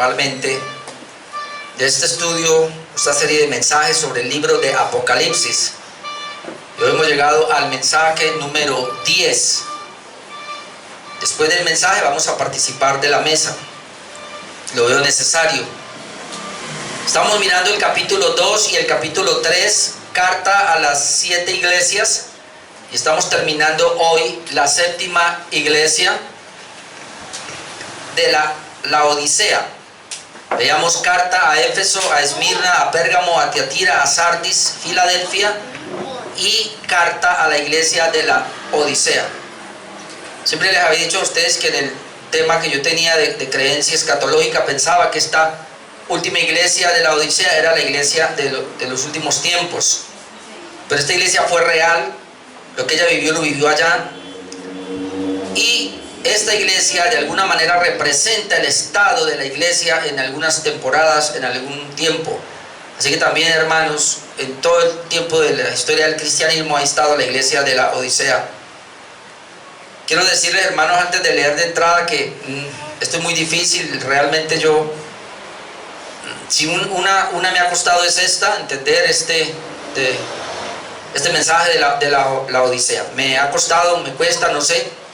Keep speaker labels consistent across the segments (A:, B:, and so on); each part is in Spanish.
A: semanalmente de este estudio, esta serie de mensajes sobre el libro de Apocalipsis. Y hoy hemos llegado al mensaje número 10. Después del mensaje vamos a participar de la mesa. Lo veo necesario. Estamos mirando el capítulo 2 y el capítulo 3, carta a las 7 iglesias. Y estamos terminando hoy la 7ª iglesia de la Odisea. Veamos carta a Éfeso, a Esmirna, a Pérgamo, a Tiatira, a Sardis, Filadelfia y carta a la iglesia de la Odisea. Siempre les había dicho a ustedes que en el tema que yo tenía de creencia escatológica pensaba que esta última iglesia de la Odisea era la iglesia de los últimos tiempos. Pero esta iglesia fue real, lo que ella vivió lo vivió allá. Y esta iglesia de alguna manera representa el estado de la iglesia en algunas temporadas, en algún tiempo. Así que también, hermanos, en todo el tiempo de la historia del cristianismo ha estado la iglesia de la Odisea. Quiero decirles, hermanos, antes de leer de entrada que esto es muy difícil. Realmente yo, si una me ha costado es entender este mensaje de la Odisea. Me ha costado, me cuesta, no sé.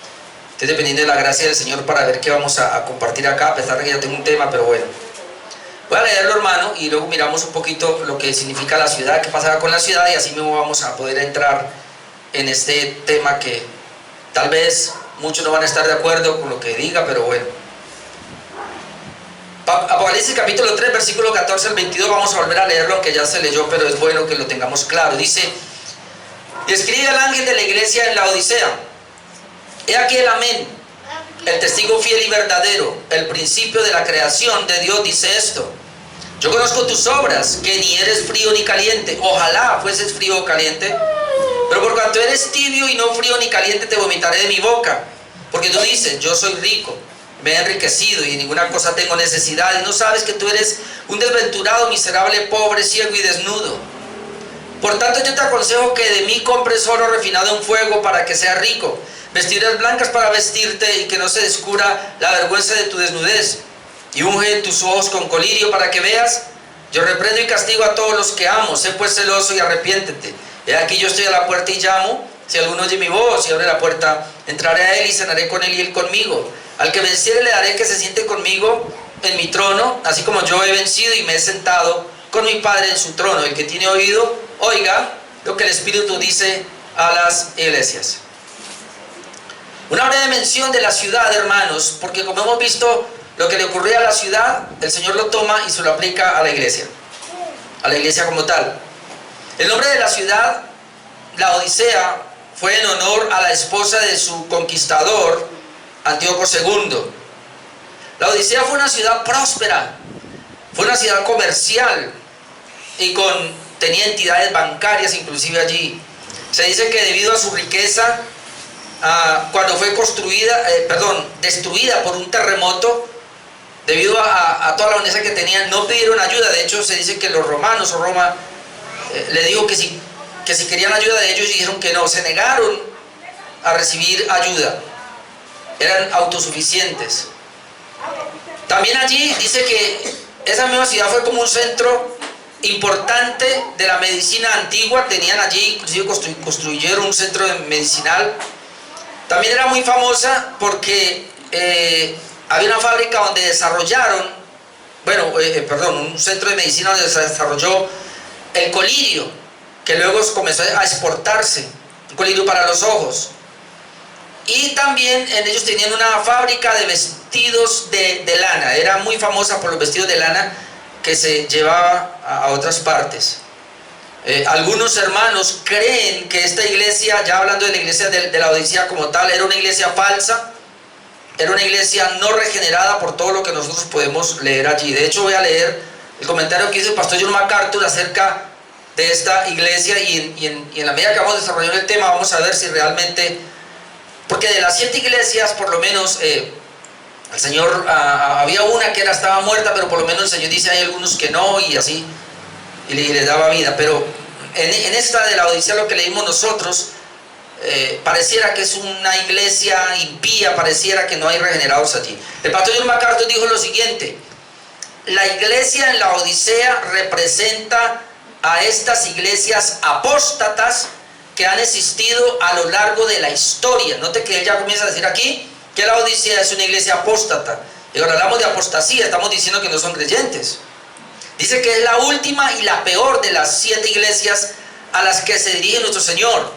A: Estoy dependiendo de la gracia del Señor para ver qué vamos a compartir acá, a pesar de que ya tengo un tema, pero bueno. Voy a leerlo, hermano, y luego miramos un poquito lo que significa la ciudad, qué pasaba con la ciudad, y así mismo vamos a poder entrar en este tema que tal vez muchos no van a estar de acuerdo con lo que diga, pero bueno. Apocalipsis capítulo 3, versículo 14 al 22, vamos a volver a leerlo, que ya se leyó, pero es bueno que lo tengamos claro. Dice: y escribe al ángel de la iglesia en la Odisea: he aquí el amén, el testigo fiel y verdadero, el principio de la creación de Dios, dice esto: yo conozco tus obras, que ni eres frío ni caliente. Ojalá fueses frío o caliente, pero por cuanto eres tibio y no frío ni caliente, te vomitaré de mi boca. Porque tú dices: yo soy rico, me he enriquecido y en ninguna cosa tengo necesidad, y no sabes que tú eres un desventurado, miserable, pobre, ciego y desnudo. Por tanto yo te aconsejo que de mí compres oro refinado en fuego para que seas rico, vestiduras blancas para vestirte y que no se descubra la vergüenza de tu desnudez, y unge tus ojos con colirio para que veas. Yo reprendo y castigo a todos los que amo. Sé pues celoso y arrepiéntete. He aquí yo estoy a la puerta y llamo. Si alguno oye mi voz y abre la puerta, entraré a él y cenaré con él y él conmigo. Al que venciere le daré que se siente conmigo en mi trono, así como yo he vencido y me he sentado con mi Padre en su trono. El que tiene oído, oiga lo que el Espíritu dice a las iglesias. Una breve mención de la ciudad, hermanos, porque como hemos visto, lo que le ocurría a la ciudad, el Señor lo toma y se lo aplica a la iglesia como tal. El nombre de la ciudad, la Odisea, fue en honor a la esposa de su conquistador, Antíoco II. La Odisea fue una ciudad próspera, fue una ciudad comercial y tenía entidades bancarias inclusive allí. Se dice que debido a su riqueza, cuando fue destruida por un terremoto, debido a toda la bonanza que tenían, no pidieron ayuda. De hecho, se dice que los romanos o Roma le dijo que si querían ayuda de ellos, y dijeron que no, se negaron a recibir ayuda. Eran autosuficientes. También allí dice que esa misma ciudad fue como un centro importante de la medicina antigua. Tenían allí, inclusive construyeron un centro medicinal. También era muy famosa porque había una fábrica donde desarrollaron, un centro de medicina donde se desarrolló el colirio, que luego comenzó a exportarse, un colirio para los ojos. Y también ellos tenían una fábrica de vestidos de lana. Era muy famosa por los vestidos de lana que se llevaba a otras partes. Algunos hermanos creen que esta iglesia, ya hablando de la iglesia de la Odisea como tal, era una iglesia falsa, era una iglesia no regenerada por todo lo que nosotros podemos leer allí. De hecho, voy a leer el comentario que hizo el pastor John MacArthur acerca de esta iglesia, y en la medida que vamos desarrollando el tema vamos a ver si realmente, porque de las 7 iglesias, por lo menos el Señor, había una que estaba muerta, pero por lo menos el Señor dice hay algunos que no, y así, y le daba vida. Pero en esta de la Odisea, lo que leímos nosotros, pareciera que es una iglesia impía, pareciera que no hay regenerados allí. El pastor John MacArthur dijo lo siguiente: la iglesia en la Odisea representa a estas iglesias apóstatas que han existido a lo largo de la historia. Note que él ya comienza a decir aquí que la Odisea es una iglesia apóstata. Y cuando hablamos de apostasía, estamos diciendo que no son creyentes. Dice que es la última y la peor de las 7 iglesias a las que se dirige nuestro Señor.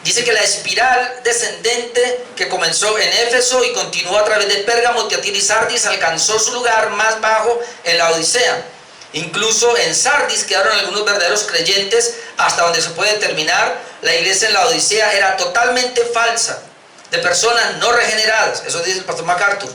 A: Dice que la espiral descendente que comenzó en Éfeso y continuó a través de Pérgamo, Tiatira y Sardis alcanzó su lugar más bajo en la Odisea. Incluso en Sardis quedaron algunos verdaderos creyentes, hasta donde se puede determinar. La iglesia en la Odisea era totalmente falsa, de personas no regeneradas. Eso dice el pastor MacArthur.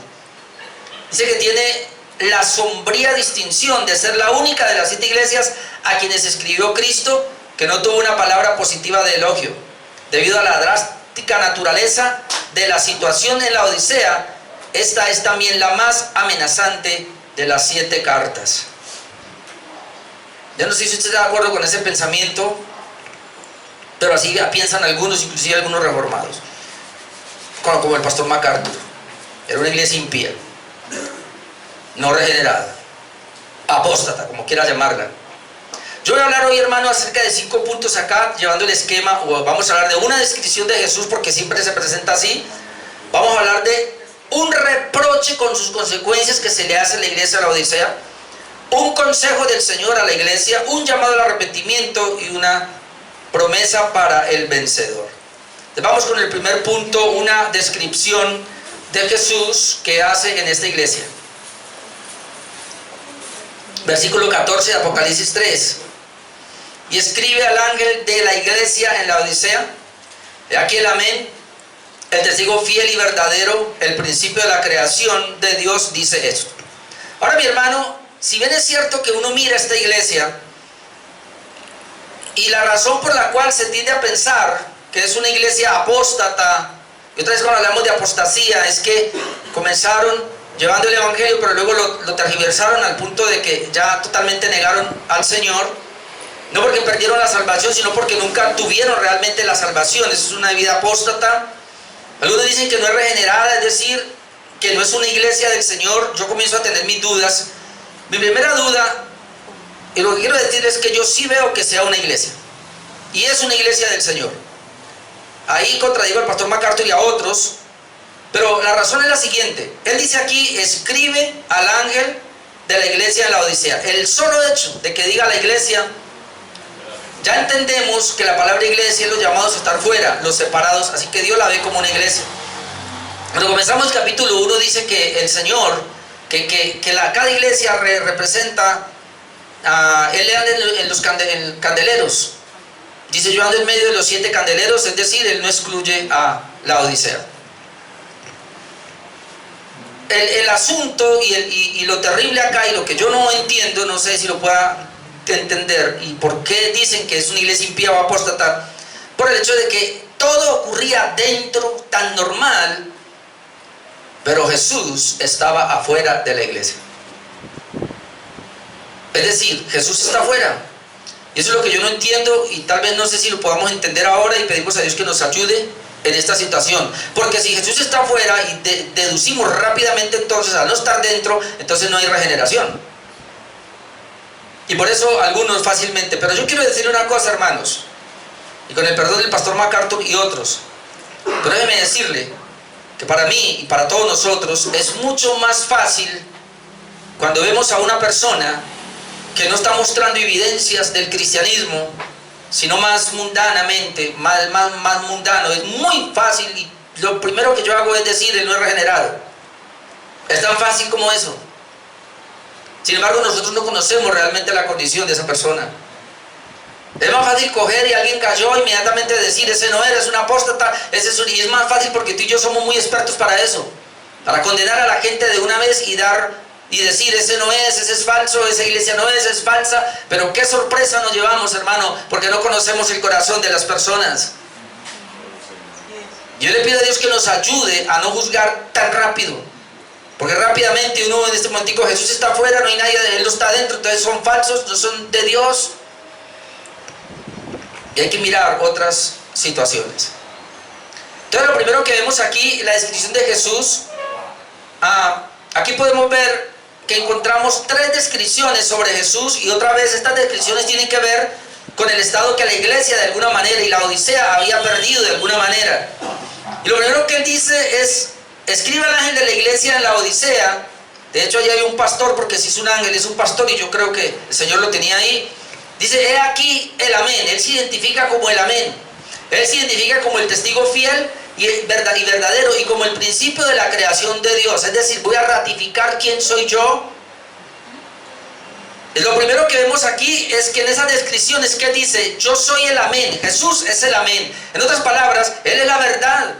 A: Dice que tiene la sombría distinción de ser la única de las 7 iglesias a quienes escribió Cristo que no tuvo una palabra positiva de elogio. Debido a la drástica naturaleza de la situación en la Odisea, esta es también la más amenazante de las 7 cartas. Yo no sé si usted está de acuerdo con ese pensamiento, pero así piensan algunos, inclusive algunos reformados, como el pastor MacArthur. Era una iglesia impía, no regenerada, apóstata, como quiera llamarla. Yo voy a hablar hoy, hermano, acerca de 5 puntos acá, llevando el esquema, o vamos a hablar de una descripción de Jesús, porque siempre se presenta así. Vamos a hablar de un reproche con sus consecuencias que se le hace a la iglesia de la Odisea, un consejo del Señor a la iglesia, un llamado al arrepentimiento y una promesa para el vencedor. Entonces vamos con el primer punto, una descripción de Jesús que hace en esta iglesia. Versículo 14 de Apocalipsis 3. Y escribe al ángel de la iglesia en la Odisea: he aquí el amén, el testigo fiel y verdadero, el principio de la creación de Dios, dice esto. Ahora, mi hermano, si bien es cierto que uno mira esta iglesia y la razón por la cual se tiende a pensar que es una iglesia apóstata, y otra vez cuando hablamos de apostasía, es que comenzaron llevando el evangelio, pero luego lo tergiversaron al punto de que ya totalmente negaron al Señor. No porque perdieron la salvación, sino porque nunca tuvieron realmente la salvación. Eso es una vida apóstata. Algunos dicen que no es regenerada, es decir, que no es una iglesia del Señor. Yo comienzo a tener mis dudas. Mi primera duda, y lo que quiero decir es que yo sí veo que sea una iglesia, y es una iglesia del Señor. Ahí contradigo al pastor MacArthur y a otros, pero la razón es la siguiente. Él dice aquí: escribe al ángel de la iglesia en la Odisea. El solo hecho de que diga la iglesia, ya entendemos que la palabra iglesia es los llamados a estar fuera, los separados, así que Dios la ve como una iglesia. Cuando comenzamos el capítulo 1 dice que el Señor, cada iglesia representa, Él anda en los candeleros. Dice: yo ando en medio de los 7 candeleros, es decir, Él no excluye a la Odisea. El asunto y lo terrible acá, y lo que yo no entiendo, no sé si lo pueda entender, y por qué dicen que es una iglesia impía o apóstata, por el hecho de que todo ocurría dentro tan normal, pero Jesús estaba afuera de la iglesia. Es decir, Jesús está afuera, y eso es lo que yo no entiendo, y tal vez no sé si lo podamos entender ahora, y pedimos a Dios que nos ayude en esta situación. Porque si Jesús está afuera y deducimos rápidamente entonces al no estar dentro, entonces no hay regeneración. Y por eso algunos fácilmente, pero yo quiero decirle una cosa, hermanos, y con el perdón del pastor MacArthur y otros, pero déjeme decirle que para mí y para todos nosotros es mucho más fácil cuando vemos a una persona que no está mostrando evidencias del cristianismo, sino más mundanamente, más mundano. Es muy fácil, y lo primero que yo hago es decir: él no es regenerado. Es tan fácil como eso. Sin embargo, nosotros no conocemos realmente la condición de esa persona. Es más fácil coger y alguien cayó, inmediatamente decir: ese no era, es un apóstata, y es más fácil porque tú y yo somos muy expertos para eso, para condenar a la gente de una vez y decir: ese no es, ese es falso, esa iglesia no es falsa. Pero qué sorpresa nos llevamos, hermano, porque no conocemos el corazón de las personas. Yo le pido a Dios que nos ayude a no juzgar tan rápido, porque rápidamente uno en este momentico: Jesús está afuera, no hay nadie, Él no está dentro, entonces son falsos, no son de Dios. Y hay que mirar otras situaciones. Entonces, lo primero que vemos aquí, la descripción de Jesús, aquí podemos ver que encontramos 3 descripciones sobre Jesús, y otra vez estas descripciones tienen que ver con el estado que la iglesia de alguna manera y la Odisea había perdido de alguna manera. Y lo primero que él dice es: escribe al ángel de la iglesia en la Odisea. De hecho, ahí hay un pastor, porque si es un ángel es un pastor, y yo creo que el Señor lo tenía ahí. Dice: he aquí el amén. Él se identifica como el amén. Él se identifica como el testigo fiel y verdadero, y como el principio de la creación de Dios. Es decir, voy a ratificar quién soy yo. Lo primero que vemos aquí es que en esas descripciones que dice: yo soy el amén. Jesús es el amén. En otras palabras, Él es la verdad.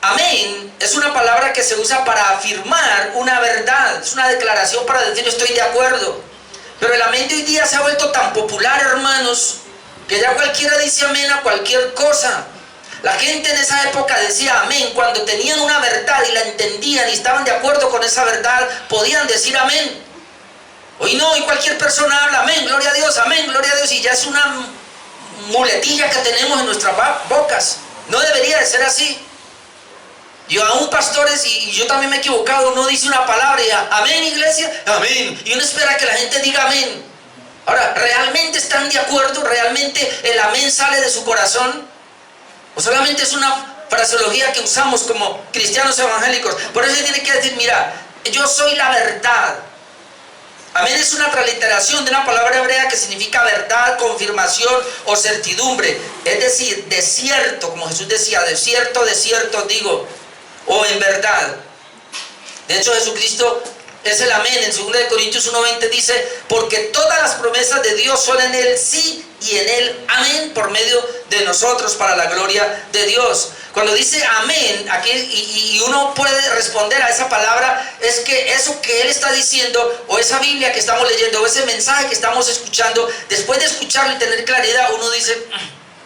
A: Amén es una palabra que se usa para afirmar una verdad. Es una declaración para decir: yo estoy de acuerdo. Pero el amén de hoy día se ha vuelto tan popular, hermanos, que ya cualquiera dice amén a cualquier cosa. La gente en esa época decía amén cuando tenían una verdad y la entendían y estaban de acuerdo con esa verdad, podían decir amén. Hoy no, hoy cualquier persona habla amén, gloria a Dios, amén, gloria a Dios, y ya es una muletilla que tenemos en nuestras bocas. No debería de ser así. Yo aún pastores, y yo también me he equivocado, uno dice una palabra y amén, iglesia, amén, y uno espera que la gente diga amén. Ahora, ¿realmente están de acuerdo? ¿Realmente el amén sale de su corazón? ¿O solamente es una fraseología que usamos como cristianos evangélicos? Por eso tiene que decir: mira, yo soy la verdad. Amén es una transliteración de una palabra hebrea que significa verdad, confirmación o certidumbre. Es decir, de cierto, como Jesús decía: de cierto digo, o en verdad. De hecho, Jesucristo es el amén. En 2 Corintios 1:20 dice: porque todas las promesas de Dios son en Él sí y en Él amén, por medio de nosotros, para la gloria de Dios. Cuando dice amén aquí, y uno puede responder a esa palabra, es que eso que Él está diciendo, o esa Biblia que estamos leyendo, o ese mensaje que estamos escuchando, después de escucharlo y tener claridad, uno dice: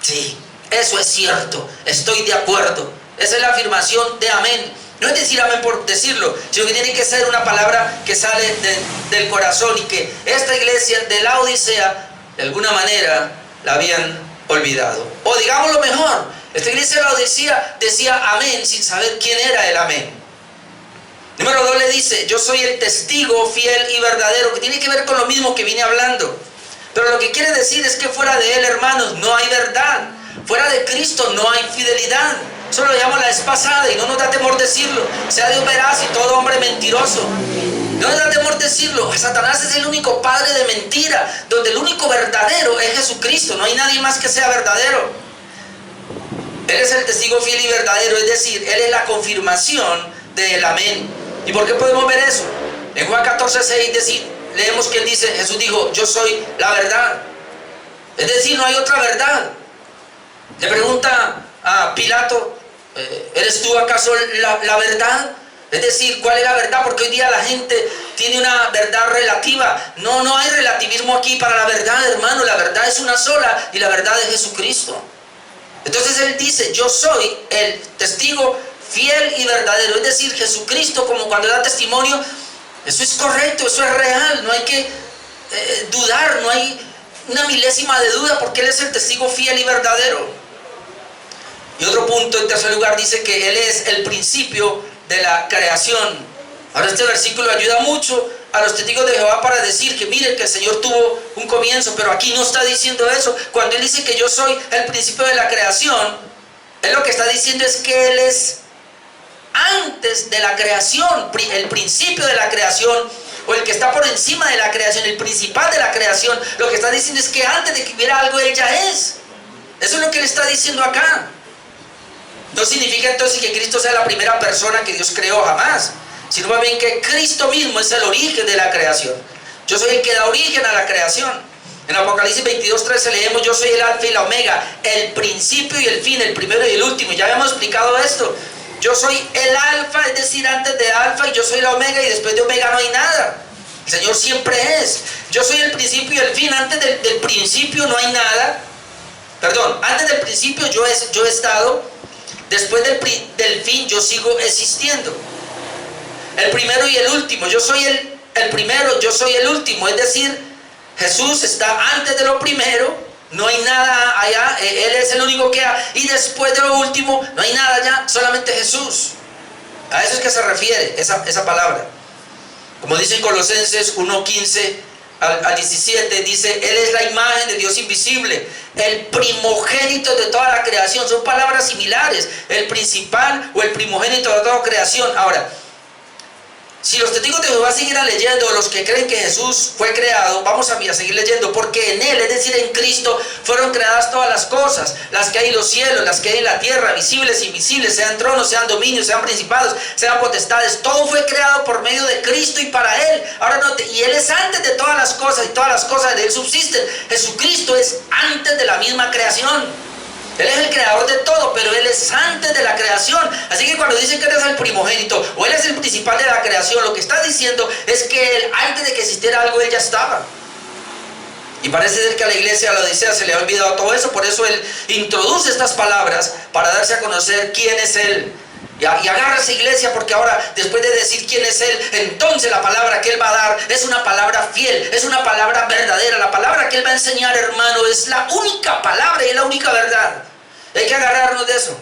A: sí, eso es cierto, estoy de acuerdo. Esa es la afirmación de amén. No es decir amén por decirlo, sino que tiene que ser una palabra que sale del corazón, y que esta iglesia de la Odisea de alguna manera la habían olvidado. O digámoslo mejor, esta iglesia de la Odisea decía amén sin saber quién era el amén. Número 2 le dice: yo soy el testigo fiel y verdadero, que tiene que ver con lo mismo que vine hablando. Pero lo que quiere decir es que fuera de Él, hermanos, no hay verdad. Fuera de Cristo no hay fidelidad. Eso lo llamamos la vez pasada, y no nos da temor decirlo. Sea Dios veraz y todo hombre mentiroso. No nos da temor decirlo. Satanás es el único padre de mentira, donde el único verdadero es Jesucristo. No hay nadie más que sea verdadero. Él es el testigo fiel y verdadero, es decir, Él es la confirmación del amén. ¿Y por qué podemos ver eso? En Juan 14:6 leemos que Él dice: Jesús dijo: yo soy la verdad. Es decir, no hay otra verdad. Le pregunta a Pilato: ¿eres tú acaso la verdad? Es decir, ¿cuál es la verdad? Porque hoy día la gente tiene una verdad relativa. No hay relativismo aquí para la verdad, hermano. La verdad es una sola, y la verdad es Jesucristo. Entonces Él dice: yo soy el testigo fiel y verdadero. Es decir, Jesucristo, como cuando da testimonio, eso es correcto, eso es real. No hay que dudar, no hay una milésima de duda, porque Él es el testigo fiel y verdadero. Y otro punto, en tercer lugar, dice que Él es el principio de la creación. Ahora, este versículo ayuda mucho a los testigos de Jehová para decir que miren que el Señor tuvo un comienzo, pero aquí no está diciendo eso. Cuando Él dice que yo soy el principio de la creación, Él lo que está diciendo es que Él es antes de la creación, el principio de la creación, o el que está por encima de la creación, el principal de la creación. Lo que está diciendo es que antes de que hubiera algo, Él ya es. Eso es lo que Él está diciendo acá. No significa entonces que Cristo sea la primera persona que Dios creó, jamás, sino más bien que Cristo mismo es el origen de la creación. Yo soy el que da origen a la creación. En Apocalipsis 22:13 leemos: yo soy el alfa y la omega, el principio y el fin, el primero y el último. Ya habíamos explicado esto. Yo soy el alfa, es decir, antes de alfa, y yo soy la omega, y después de omega no hay nada. El Señor siempre es. Yo soy el principio y el fin. Antes del principio no hay nada. Perdón, antes del principio yo he estado. Después del fin yo sigo existiendo. El primero y el último. Yo soy el primero, yo soy el último. Es decir, Jesús está antes de lo primero. No hay nada allá. Él es el único que hay. Y después de lo último no hay nada allá. Solamente Jesús. A eso es que se refiere esa palabra. Como dice en Colosenses 1:15 al 17, dice, Él es la imagen de Dios invisible, el primogénito de toda la creación. Son palabras similares, el principal o el primogénito de toda creación. Ahora, si los testigos de Jehová siguieran leyendo, los que creen que Jesús fue creado, vamos a seguir leyendo, porque en Él, es decir, en Cristo, fueron creadas todas las cosas, las que hay en los cielos, las que hay en la tierra, visibles e invisibles, sean tronos, sean dominios, sean principados, sean potestades. Todo fue creado por medio de Cristo y para Él. Ahora y Él es antes de todas las cosas, y todas las cosas de Él subsisten. Jesucristo es antes de la misma creación. Él es el creador de todo, pero Él es antes de la creación. Así que cuando dicen que Él es el primogénito o Él es el principal de la creación, lo que está diciendo es que Él, antes de que existiera algo, Él ya estaba. Y parece ser que a la iglesia de la Odisea se le ha olvidado todo eso. Por eso Él introduce estas palabras para darse a conocer quién es Él. Y agarra esa iglesia, porque ahora, después de decir quién es Él, entonces la palabra que Él va a dar es una palabra fiel, es una palabra verdadera. La palabra que Él va a enseñar, hermano, es la única palabra y es la única verdad. Hay que agarrarnos de eso.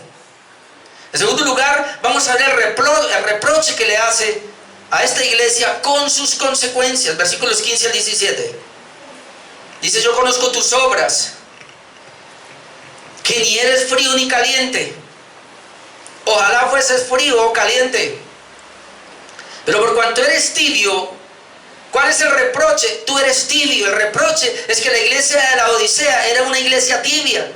A: En segundo lugar, vamos a ver el reproche que le hace a esta iglesia con sus consecuencias. Versículos 15 al 17. Dice, yo conozco tus obras, que ni eres frío ni caliente. Ojalá fueses frío o caliente. Pero por cuanto eres tibio, ¿cuál es el reproche? Tú eres tibio. El reproche es que la iglesia de la Odisea era una iglesia tibia.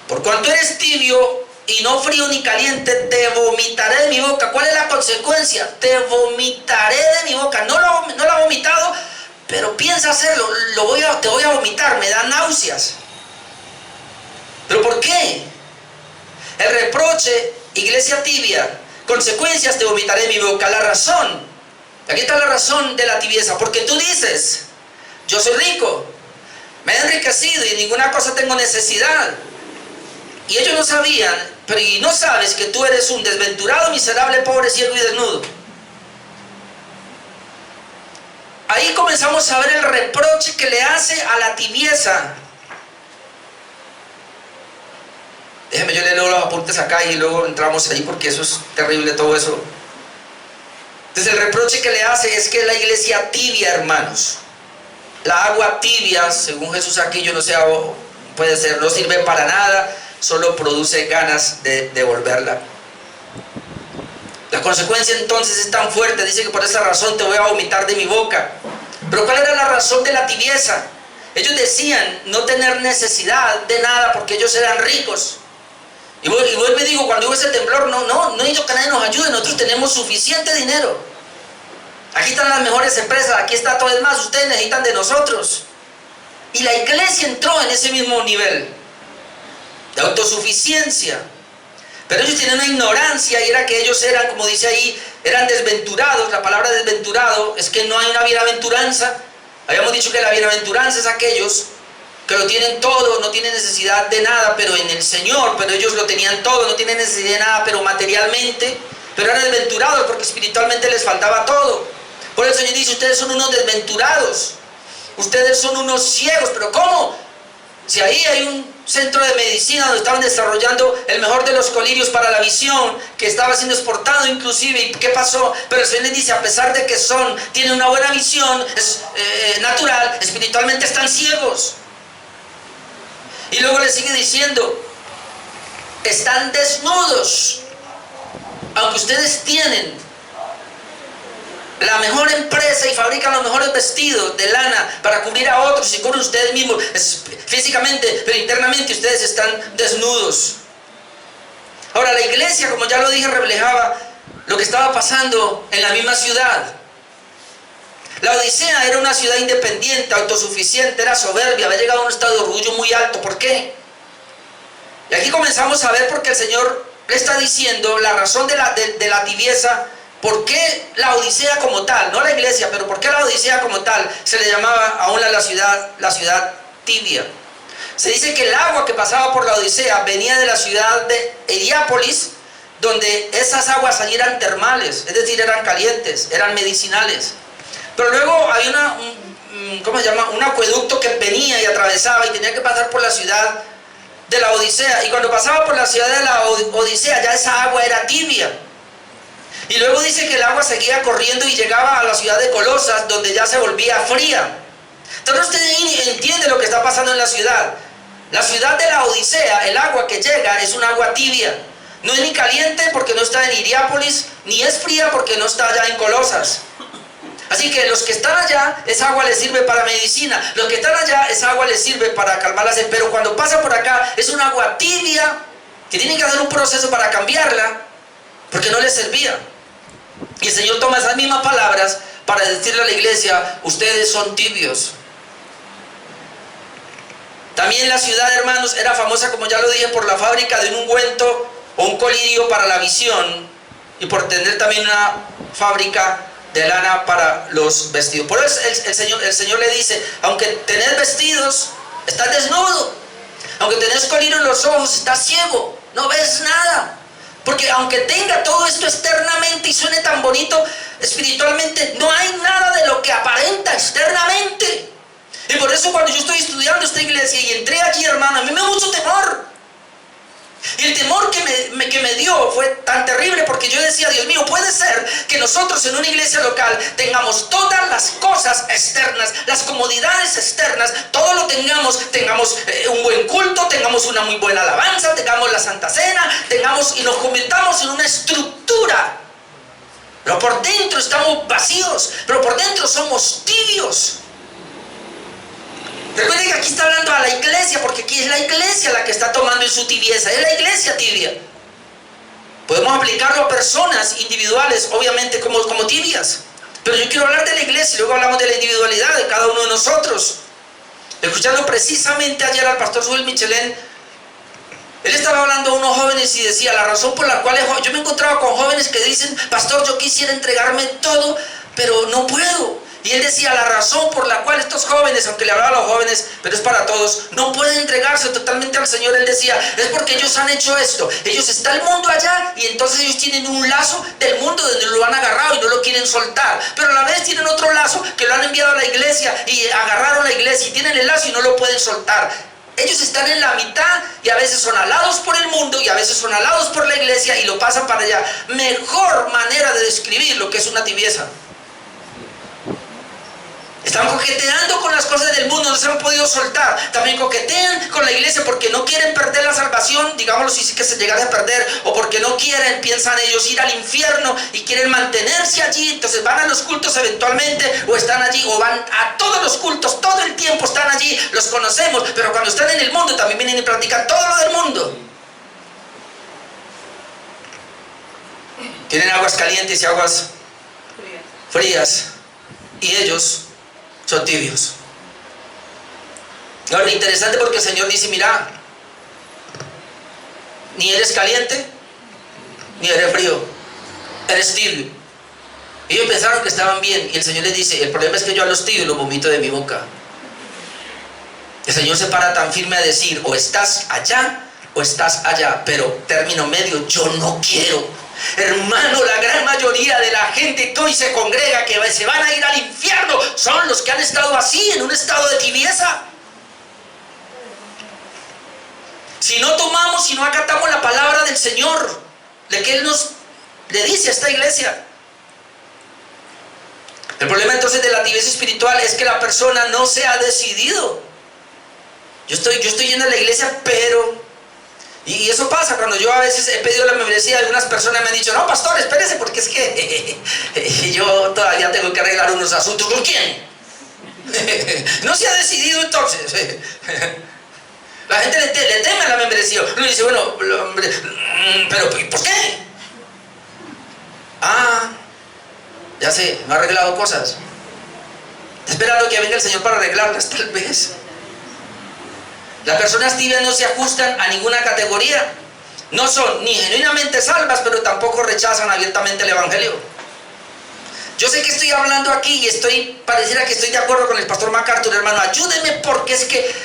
A: Por cuanto eres tibio y no frío ni caliente, te vomitaré de mi boca. ¿Cuál es la consecuencia? Te vomitaré de mi boca. No lo ha vomitado, pero piensa hacerlo. Te voy a vomitar, me da náuseas. ¿Pero por qué? El reproche, iglesia tibia, consecuencias, te vomitaré de mi boca. La razón, aquí está la razón de la tibieza. Porque tú dices, yo soy rico, me he enriquecido y en ninguna cosa tengo necesidad. Y ellos no sabían, pero y no sabes que tú eres un desventurado, miserable, pobre, ciego y desnudo. Ahí comenzamos a ver el reproche que le hace a la tibieza. Déjeme, yo le leo los apuntes acá y luego entramos ahí, porque eso es terrible, todo eso. Entonces el reproche que le hace es que la iglesia tibia, hermanos. La agua tibia, según Jesús aquí, yo no sé, puede ser, no sirve para nada, solo produce ganas de devolverla. La consecuencia entonces es tan fuerte, dice que por esa razón te voy a vomitar de mi boca. Pero ¿cuál era la razón de la tibieza? Ellos decían no tener necesidad de nada porque ellos eran ricos. Y vuelvo y digo, cuando hubo ese temblor, no necesito que nadie nos ayude, nosotros tenemos suficiente dinero. Aquí están las mejores empresas, aquí está todo. Es más, ustedes necesitan de nosotros. Y la iglesia entró en ese mismo nivel de autosuficiencia. Pero ellos tienen una ignorancia, y era que ellos eran, como dice ahí, eran desventurados. La palabra desventurado es que no hay una bienaventuranza. Habíamos dicho que la bienaventuranza es aquellos que lo tienen todo, no tienen necesidad de nada, pero en el Señor. Pero ellos lo tenían todo, no tienen necesidad de nada, pero materialmente. Pero eran desventurados porque espiritualmente les faltaba todo. Por eso el Señor dice, ustedes son unos desventurados, ustedes son unos ciegos. ¿Pero cómo? Si ahí hay un centro de medicina donde estaban desarrollando el mejor de los colirios para la visión, que estaba siendo exportado inclusive, ¿y qué pasó? Pero el Señor les dice, a pesar de que tienen una buena visión natural, espiritualmente están ciegos. Y luego les sigue diciendo, están desnudos, aunque ustedes tienen la mejor empresa y fabrican los mejores vestidos de lana para cubrir a otros y cubren ustedes mismos físicamente, pero internamente ustedes están desnudos. Ahora, la iglesia, como ya lo dije, reflejaba lo que estaba pasando en la misma ciudad. La Odisea era una ciudad independiente, autosuficiente, era soberbia, había llegado a un estado de orgullo muy alto. ¿Por qué? Y aquí comenzamos a ver por qué el Señor le está diciendo la razón de la tibieza. ¿Por qué la Odisea como tal? No la iglesia, pero ¿por qué la Odisea como tal se le llamaba aún a la ciudad tibia? Se dice que el agua que pasaba por la Odisea venía de la ciudad de Hierápolis, donde esas aguas allí eran termales, es decir, eran calientes, eran medicinales. Pero luego había un acueducto que venía y atravesaba y tenía que pasar por la ciudad de la Odisea. Y cuando pasaba por la ciudad de la Odisea, ya esa agua era tibia. Y luego dice que el agua seguía corriendo y llegaba a la ciudad de Colosas, donde ya se volvía fría. Entonces usted entiende lo que está pasando en la ciudad. La ciudad de la Odisea, el agua que llega es un agua tibia. No es ni caliente porque no está en Hierápolis, ni es fría porque no está allá en Colosas. Así que los que están allá, esa agua les sirve para medicina. Los que están allá, esa agua les sirve para calmar la sed. Pero cuando pasa por acá, es un agua tibia, que tienen que hacer un proceso para cambiarla, porque no les servía. Y el Señor toma esas mismas palabras para decirle a la iglesia, ustedes son tibios. También la ciudad, hermanos, era famosa, como ya lo dije, por la fábrica de un ungüento o un colirio para la visión, y por tener también una fábrica de lana para los vestidos. Por eso el Señor le dice, aunque tenés vestidos, estás desnudo. Aunque tenés colirio en los ojos, estás ciego, no ves nada. Porque aunque tenga todo esto externamente y suene tan bonito, espiritualmente no hay nada de lo que aparenta externamente. Y por eso cuando yo estoy estudiando esta iglesia y entré allí, hermano, a mí me dio mucho temor. Y el temor que me dio fue tan terrible, porque yo decía, Dios mío, puede ser que nosotros en una iglesia local tengamos todas las cosas externas, las comodidades externas, todo lo tengamos un buen culto, tengamos una muy buena alabanza, tengamos la Santa Cena, y nos convirtamos en una estructura. Pero por dentro estamos vacíos, pero por dentro somos tibios. Recuerden que aquí está hablando a la iglesia, porque aquí es la iglesia la que está tomando en su tibieza, es la iglesia tibia. Podemos aplicarlo a personas individuales, obviamente como tibias, pero yo quiero hablar de la iglesia y luego hablamos de la individualidad de cada uno de nosotros. Escuchando precisamente ayer al pastor Joel Michelén, él estaba hablando a unos jóvenes y decía, la razón por la cual yo me encontraba con jóvenes que dicen, pastor, yo quisiera entregarme todo, pero no puedo. Y él decía, la razón por la cual estos jóvenes, aunque le hablaba a los jóvenes, pero es para todos, no pueden entregarse totalmente al Señor. Él decía, es porque ellos han hecho esto. Ellos está el mundo allá y entonces ellos tienen un lazo del mundo donde lo han agarrado y no lo quieren soltar. Pero a la vez tienen otro lazo que lo han enviado a la iglesia y agarraron la iglesia y tienen el lazo y no lo pueden soltar. Ellos están en la mitad y a veces son alados por el mundo y a veces son alados por la iglesia y lo pasan para allá. Mejor manera de describir lo que es una tibieza. Están coqueteando con las cosas del mundo, no se han podido soltar. También coquetean con la iglesia porque no quieren perder la salvación, digámoslo si que se llegan a perder, o porque no quieren, piensan ellos, ir al infierno y quieren mantenerse allí. Entonces van a los cultos eventualmente, o están allí, o van a todos los cultos, todo el tiempo están allí, los conocemos, pero cuando están en el mundo también vienen y practican todo lo del mundo. Tienen aguas calientes y aguas frías, y ellos son tibios. Ahora, interesante porque el Señor dice, mira, ni eres caliente, ni eres frío, eres tibio. Ellos pensaron que estaban bien, y el Señor les dice, el problema es que yo a los tibios los vomito de mi boca. El Señor se para tan firme a decir, o estás allá, o estás allá, pero término medio, yo no quiero. Hermano, la gran mayoría de la gente que hoy se congrega, que se van a ir al infierno, son los que han estado así, en un estado de tibieza. Si no tomamos, si no acatamos la palabra del Señor, de que Él le dice a esta iglesia. El problema entonces de la tibieza espiritual es que la persona no se ha decidido. Yo estoy yendo a la iglesia, pero... Y eso pasa cuando yo a veces he pedido la membresía. Algunas personas me han dicho, no, pastor, espérese, porque es que yo todavía tengo que arreglar unos asuntos. ¿Con quién? No se ha decidido entonces. La gente le teme a la membresía. Uno dice, bueno, pero ¿por qué? Ya sé, no ha arreglado cosas. Está esperando que venga el Señor para arreglarlas, tal vez. Las personas tibias no se ajustan a ninguna categoría. No son ni genuinamente salvas, pero tampoco rechazan abiertamente el Evangelio. Yo sé que estoy hablando aquí y pareciera que estoy de acuerdo con el pastor MacArthur, hermano. Ayúdenme porque es que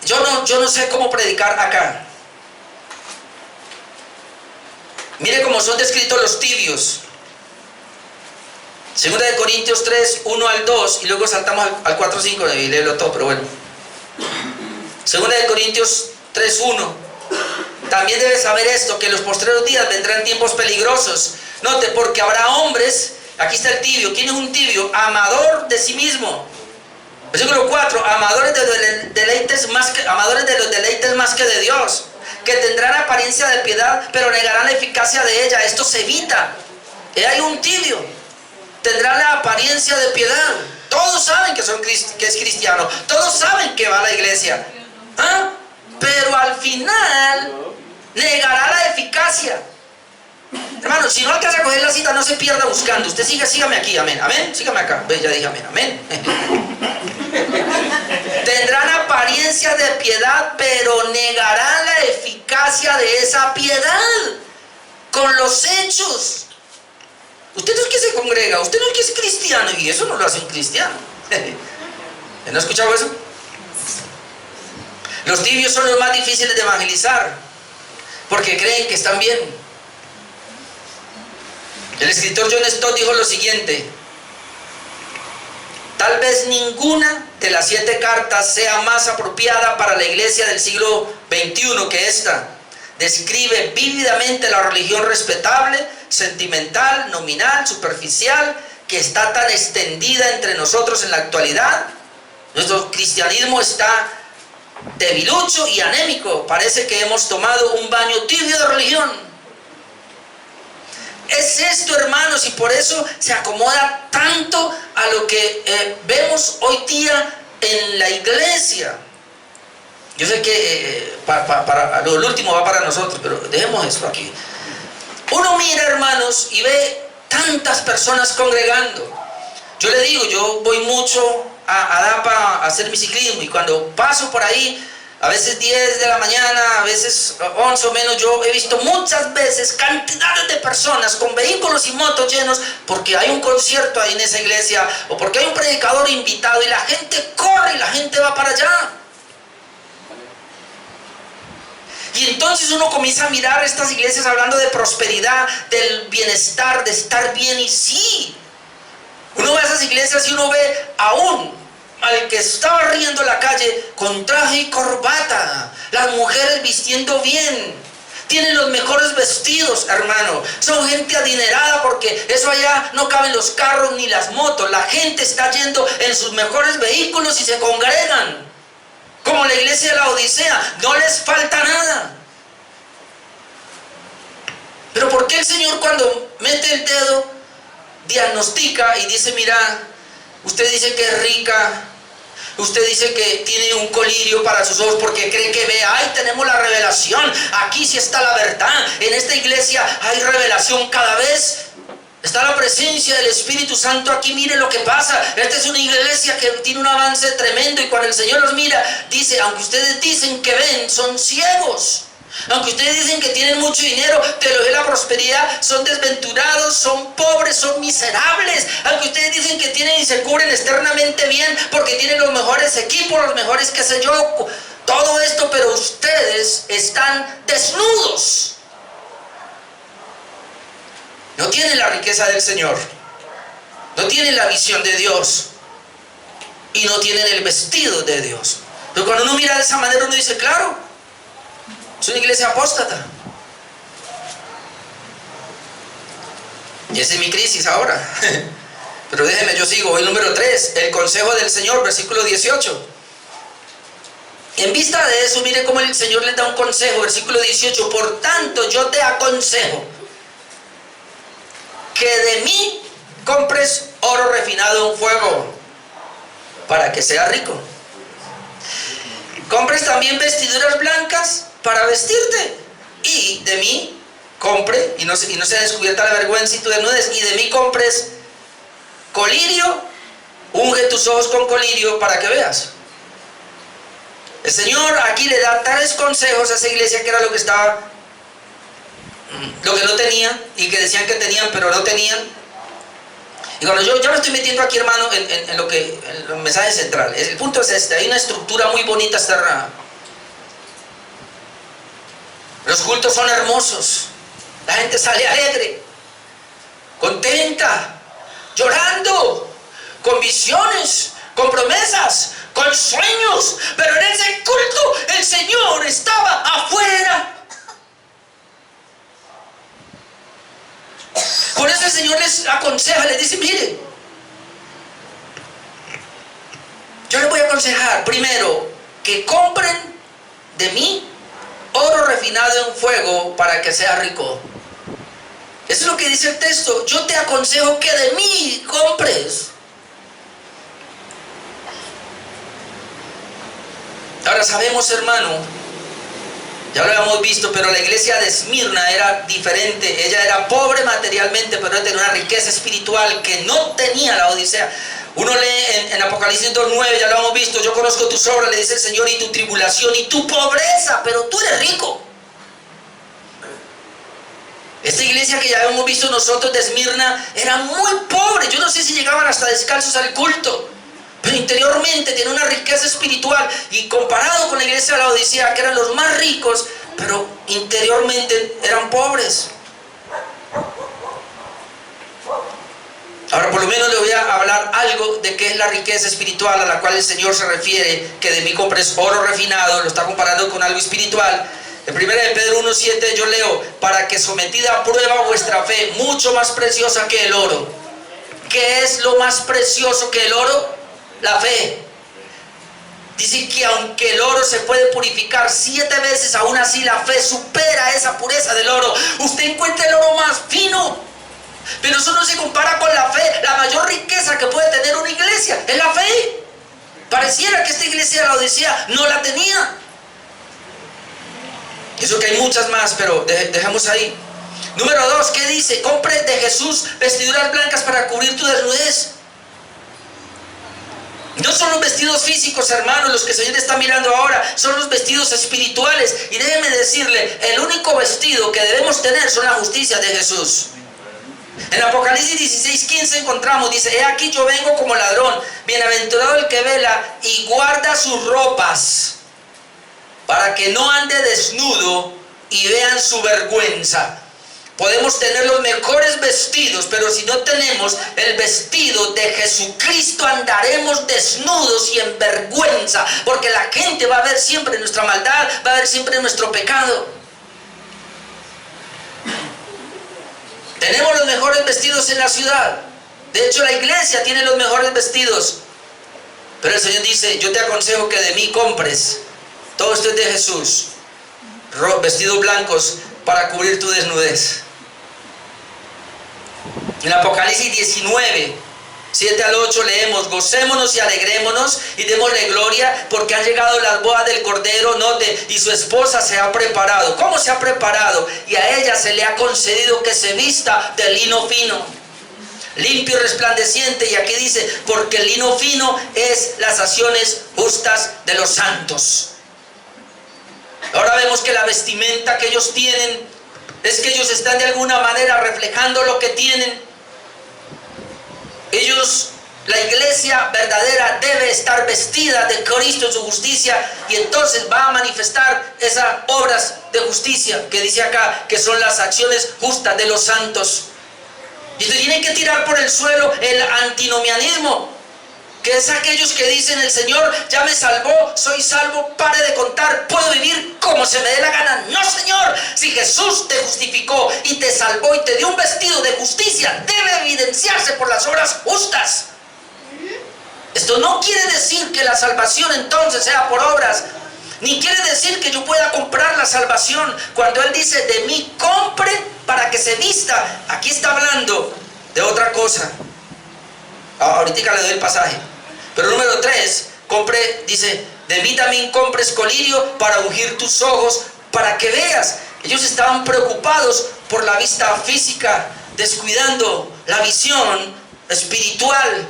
A: yo no sé cómo predicar acá. Mire cómo son descritos los tibios. 2 Corintios 3, 1 al 2, y luego saltamos al 4, 5, y léelo todo, pero bueno. 2 Corintios 3:1. También debes saber esto, que en los postreros días vendrán tiempos peligrosos, Note, porque habrá hombres, aquí está el tibio. ¿Quién es un tibio? Amador de sí mismo. Versículo 4, amadores de los deleites más que de Dios, que tendrán apariencia de piedad, pero negarán la eficacia de ella. Esto se evita. Hay un tibio. Tendrá la apariencia de piedad. Todos saben que es cristiano. Todos saben que va a la iglesia. ¿Ah? Pero al final negará la eficacia. Hermano, si no alcanza a coger la cita, no se pierda buscando. Usted sígame aquí, amén. Amén. Sígame acá. Ve, ya dije amén. Amén. Tendrán apariencia de piedad, pero negarán la eficacia de esa piedad con los hechos. Usted no es que se congrega, usted no es que es cristiano, y eso no lo hace un cristiano. ¿No ha escuchado eso? Los tibios son los más difíciles de evangelizar, porque creen que están bien. El escritor John Stott dijo lo siguiente: tal vez ninguna de las 7 cartas sea más apropiada para la iglesia del siglo XXI que esta. Describe vívidamente la religión respetable, sentimental, nominal, superficial, que está tan extendida entre nosotros en la actualidad. Nuestro cristianismo está debilucho y anémico. Parece que hemos tomado un baño tibio de religión. Es esto, hermanos, y por eso se acomoda tanto a lo que vemos hoy día en la iglesia. Yo sé que lo último va para nosotros, pero dejemos esto aquí. Uno mira, hermanos, y ve tantas personas congregando. Yo le digo, yo voy mucho a Adapa a hacer mi ciclismo, y cuando paso por ahí, a veces 10 de la mañana, a veces 11 o menos, yo he visto muchas veces cantidades de personas con vehículos y motos llenos, porque hay un concierto ahí en esa iglesia, o porque hay un predicador invitado, y la gente corre y la gente va para allá. Y entonces uno comienza a mirar estas iglesias hablando de prosperidad, del bienestar, de estar bien, y sí, uno ve a esas iglesias y uno ve aún al que estaba riendo en la calle con traje y corbata, las mujeres vistiendo bien, tienen los mejores vestidos, hermano, son gente adinerada, porque eso allá no caben los carros ni las motos. La gente está yendo en sus mejores vehículos y se congregan, como la iglesia de la Odisea, no les falta nada. Pero ¿por qué el Señor, cuando mete el dedo, diagnostica y dice: mira, usted dice que es rica, usted dice que tiene un colirio para sus ojos porque cree que ve, ay, tenemos la revelación, aquí sí está la verdad, en esta iglesia hay revelación cada vez, está la presencia del Espíritu Santo aquí, mire lo que pasa, esta es una iglesia que tiene un avance tremendo, y cuando el Señor los mira, dice: aunque ustedes dicen que ven, son ciegos. Aunque ustedes dicen que tienen mucho dinero, teología de la prosperidad, son desventurados, son pobres, son miserables. Aunque ustedes dicen que tienen y se cubren externamente bien porque tienen los mejores equipos, los mejores qué sé yo, todo esto, pero ustedes están desnudos. No tienen la riqueza del Señor, no tienen la visión de Dios, y no tienen el vestido de Dios. Pero cuando uno mira de esa manera, uno dice: claro, es una iglesia apóstata. Y esa es mi crisis ahora. Pero déjeme, yo sigo. El número 3, el consejo del Señor, versículo 18. En vista de eso, mire cómo el Señor les da un consejo, versículo 18. Por tanto, yo te aconsejo que de mí compres oro refinado en fuego, para que seas rico. Compres también vestiduras blancas para vestirte, y de mí compre, y no sea descubierta la vergüenza y tu desnudez, y de mí compres colirio, unge tus ojos con colirio para que veas. El Señor aquí le da 3 consejos a esa iglesia, que era lo que no tenía, y que decían que tenían pero no tenían. Y cuando yo me estoy metiendo aquí, hermano, en el mensaje central, el punto es este: hay una estructura muy bonita externa. Los cultos son hermosos, la gente sale alegre, contenta, llorando, con visiones, con promesas, con sueños, pero en ese culto el Señor estaba afuera. Con eso el Señor les aconseja, les dice, mire, yo les voy a aconsejar, primero, que compren de mí oro refinado en fuego para que sea rico. Eso es lo que dice el texto. Yo te aconsejo que de mí compres. Ahora sabemos, hermano, ya lo habíamos visto, pero la iglesia de Esmirna era diferente. Ella era pobre materialmente, pero tenía una riqueza espiritual que no tenía la Odisea. Uno lee en Apocalipsis 2:9, ya lo hemos visto, yo conozco tus obras, le dice el Señor, y tu tribulación y tu pobreza, pero tú eres rico. Esta iglesia que ya hemos visto nosotros de Esmirna era muy pobre. Yo no sé si llegaban hasta descalzos al culto, pero interiormente tiene una riqueza espiritual, y comparado con la iglesia de la Odisea, que eran los más ricos, pero interiormente eran pobres. Ahora por lo menos le voy a hablar algo de qué es la riqueza espiritual a la cual el Señor se refiere, que de mí compres oro refinado, lo está comparando con algo espiritual. En 1 Pedro 1:7 yo leo, para que sometida a prueba vuestra fe, mucho más preciosa que el oro. ¿Qué es lo más precioso que el oro? La fe. Dice que aunque el oro se puede purificar 7 veces, aún así la fe supera esa pureza del oro. Usted encuentra el oro más fino, pero eso no se compara con la fe. La mayor riqueza que puede tener una iglesia es la fe. Pareciera que esta iglesia de la Odisea no la tenía. Eso que hay muchas más, pero dejamos ahí. Número 2, ¿qué dice? Compre de Jesús vestiduras blancas para cubrir tu desnudez. No son los vestidos físicos, hermanos, los que el Señor está mirando ahora, son los vestidos espirituales. Y déjeme decirle, el único vestido que debemos tener son la justicia de Jesús. En Apocalipsis 16:15 encontramos, dice, he aquí yo vengo como ladrón, bienaventurado el que vela y guarda sus ropas, para que no ande desnudo y vean su vergüenza. Podemos tener los mejores vestidos, pero si no tenemos el vestido de Jesucristo, andaremos desnudos y en vergüenza, porque la gente va a ver siempre nuestra maldad, va a ver siempre nuestro pecado. Tenemos los mejores vestidos en la ciudad. De hecho, la iglesia tiene los mejores vestidos. Pero el Señor dice, yo te aconsejo que de mí compres. Todo esto es de Jesús. Vestidos blancos para cubrir tu desnudez. En Apocalipsis 19:7-8 leemos, gocémonos y alegrémonos y démosle gloria porque han llegado las bodas del Cordero, note, y su esposa se ha preparado. ¿Cómo se ha preparado? Y a ella se le ha concedido que se vista de lino fino, limpio y resplandeciente. Y aquí dice, porque el lino fino es las acciones justas de los santos. Ahora vemos que la vestimenta que ellos tienen es que ellos están de alguna manera reflejando lo que tienen. Ellos, la iglesia verdadera debe estar vestida de Cristo en su justicia, y entonces va a manifestar esas obras de justicia que dice acá, que son las acciones justas de los santos. Y se tienen que tirar por el suelo el antinomianismo, que es aquellos que dicen, el Señor ya me salvó, soy salvo, pare de contar, puedo vivir como se me dé la gana. No, Señor, si Jesús te justificó y te salvó y te dio un vestido de justicia, debe evidenciarse por las obras justas. Esto no quiere decir que la salvación entonces sea por obras, ni quiere decir que yo pueda comprar la salvación. Cuando Él dice, de mí compre para que se vista, aquí está hablando de otra cosa. Ahorita le doy el pasaje. Pero número 3, compre, dice, de mí también compres colirio para ungir tus ojos, para que veas. Ellos estaban preocupados por la vista física, descuidando la visión espiritual.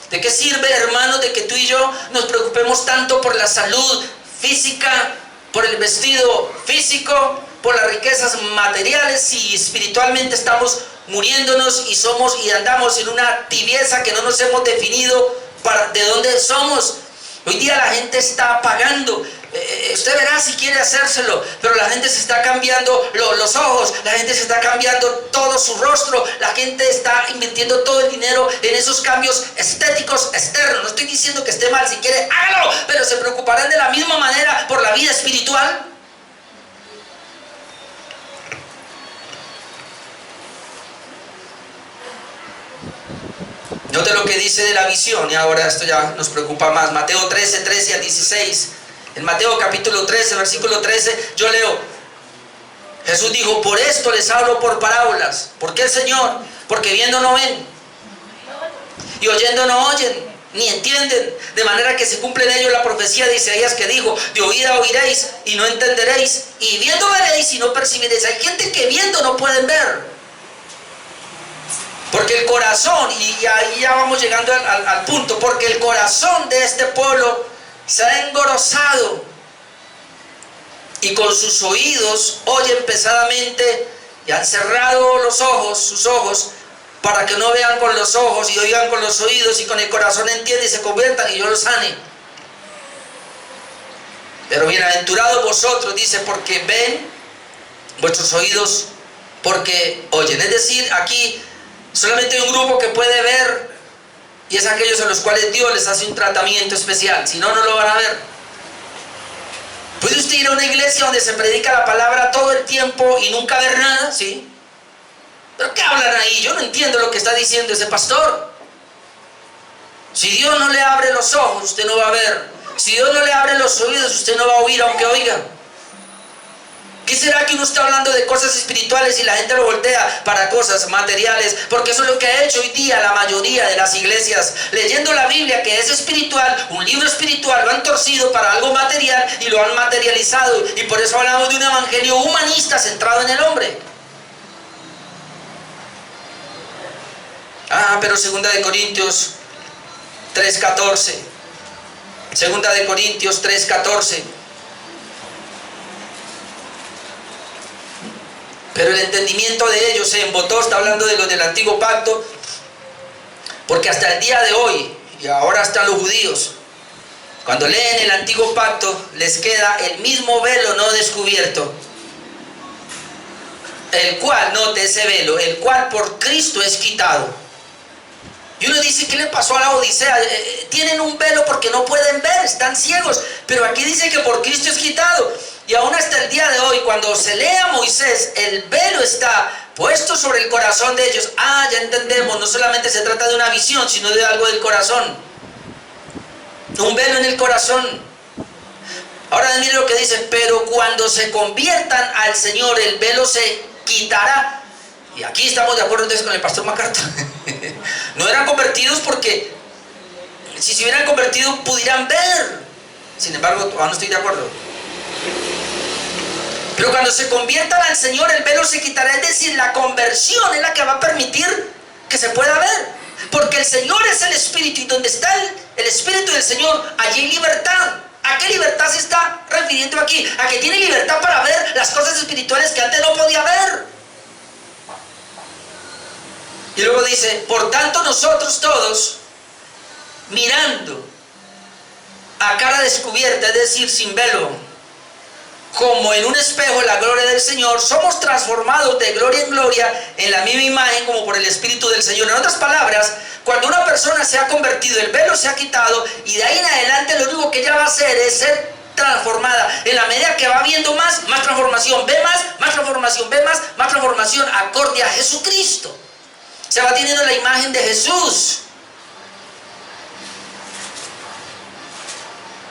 A: ¿De qué sirve, hermanos, de que tú y yo nos preocupemos tanto por la salud física, por el vestido físico, por las riquezas materiales, si espiritualmente estamos muriéndonos y andamos en una tibieza que no nos hemos definido de dónde somos? Hoy día la gente está pagando. Usted verá si quiere hacérselo, pero la gente se está cambiando los ojos, la gente se está cambiando todo su rostro, la gente está invirtiendo todo el dinero en esos cambios estéticos externos. No estoy diciendo que esté mal, si quiere hágalo, pero se preocuparán de la misma manera por la vida espiritual. Note lo que dice de la visión, y ahora esto ya nos preocupa más. Mateo 13, 13 al 16. En Mateo capítulo 13, versículo 13, yo leo. Jesús dijo, por esto les hablo por parábolas. ¿Por qué el Señor? Porque viendo no ven, y oyendo no oyen, ni entienden, de manera que se cumple en ellos la profecía de Isaías que dijo, de oída oiréis y no entenderéis, y viendo veréis y no percibiréis. Hay gente que viendo no pueden ver, porque el corazón, y ahí ya vamos llegando al punto, porque el corazón de este pueblo se ha engrosado, y con sus oídos oyen pesadamente, y han cerrado los ojos, sus ojos, para que no vean con los ojos y oigan con los oídos y con el corazón entiendan y se conviertan y yo los sane. Pero bienaventurados vosotros, dice, porque ven, vuestros oídos porque oyen. Es decir, aquí solamente hay un grupo que puede ver, y es aquellos a los cuales Dios les hace un tratamiento especial, si no, no lo van a ver. ¿Puede usted ir a una iglesia donde se predica la palabra todo el tiempo y nunca ver nada? ¿Sí? ¿Pero qué hablan ahí? Yo no entiendo lo que está diciendo ese pastor. Si Dios no le abre los ojos, usted no va a ver. Si Dios no le abre los oídos, usted no va a oír aunque oiga. ¿Qué será que uno está hablando de cosas espirituales y la gente lo voltea para cosas materiales? Porque eso es lo que ha hecho hoy día la mayoría de las iglesias. Leyendo la Biblia, que es espiritual, un libro espiritual, lo han torcido para algo material y lo han materializado. Y por eso hablamos de un evangelio humanista centrado en el hombre. Pero 2 de Corintios 3:14. 2 de Corintios 3:14. Pero el entendimiento de ellos se embotó, está hablando de los del antiguo pacto, porque hasta el día de hoy, y ahora están los judíos, cuando leen el antiguo pacto, les queda el mismo velo no descubierto, el cual, note ese velo, el cual por Cristo es quitado. Y uno dice, ¿qué le pasó a la Odisea? Tienen un velo porque no pueden ver, están ciegos. Pero aquí dice que por Cristo es quitado. Y aún hasta el día de hoy, cuando se lee a Moisés, el velo está puesto sobre el corazón de ellos. Ya entendemos, no solamente se trata de una visión, sino de algo del corazón. Un velo en el corazón. Ahora mire lo que dice, pero cuando se conviertan al Señor, el velo se quitará. Y aquí estamos de acuerdo entonces con el pastor MacArthur. No eran convertidos porque si se hubieran convertido pudieran ver. Sin embargo, no estoy de acuerdo. Pero cuando se conviertan al Señor, el velo se quitará. Es decir, la conversión es la que va a permitir que se pueda ver. Porque el Señor es el Espíritu, y donde está el Espíritu del Señor, allí hay libertad. ¿A qué libertad se está refiriendo aquí? A que tiene libertad para ver las cosas espirituales que antes no podía ver. Y luego dice, por tanto nosotros todos, mirando a cara descubierta, es decir, sin velo, como en un espejo la gloria del Señor, somos transformados de gloria en gloria en la misma imagen como por el Espíritu del Señor. En otras palabras, cuando una persona se ha convertido, el velo se ha quitado, y de ahí en adelante lo único que ella va a hacer es ser transformada. En la medida que va viendo más transformación, ve más transformación, ve más transformación, acorde a Jesucristo. Se va teniendo la imagen de Jesús.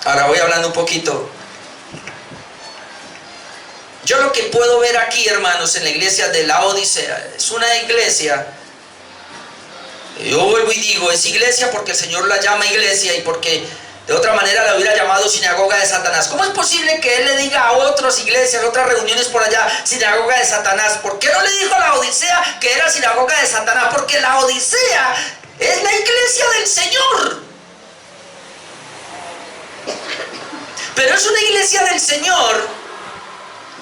A: Ahora voy hablando un poquito. Yo lo que puedo ver aquí, hermanos, en la iglesia de la Odisea, es una iglesia, yo vuelvo y digo, es iglesia porque el Señor la llama iglesia y porque de otra manera la hubiera llamado sinagoga de Satanás. ¿Cómo es posible que Él le diga a otras iglesias, otras reuniones por allá, sinagoga de Satanás? ¿Por qué no le dijo a la Odisea que era sinagoga de Satanás? Porque la Odisea es la iglesia del Señor. Pero es una iglesia del Señor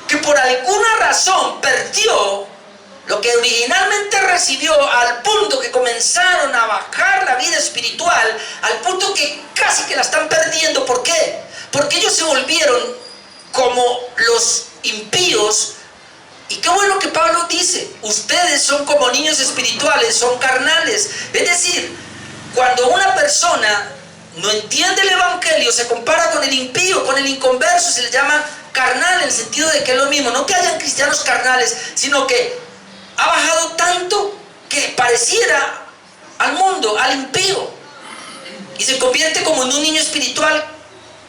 A: que por alguna razón perdió lo que originalmente recibió, al punto que comenzaron a bajar la vida espiritual, al punto que casi que la están perdiendo. ¿Por qué? Porque ellos se volvieron como los impíos. Y qué bueno que Pablo dice, ustedes son como niños espirituales, son carnales. Es decir, cuando una persona no entiende el evangelio, se compara con el impío, con el inconverso, se le llama carnal, en el sentido de que es lo mismo. No que hayan cristianos carnales, sino que ha bajado tanto que pareciera al mundo, al impío, y se convierte como en un niño espiritual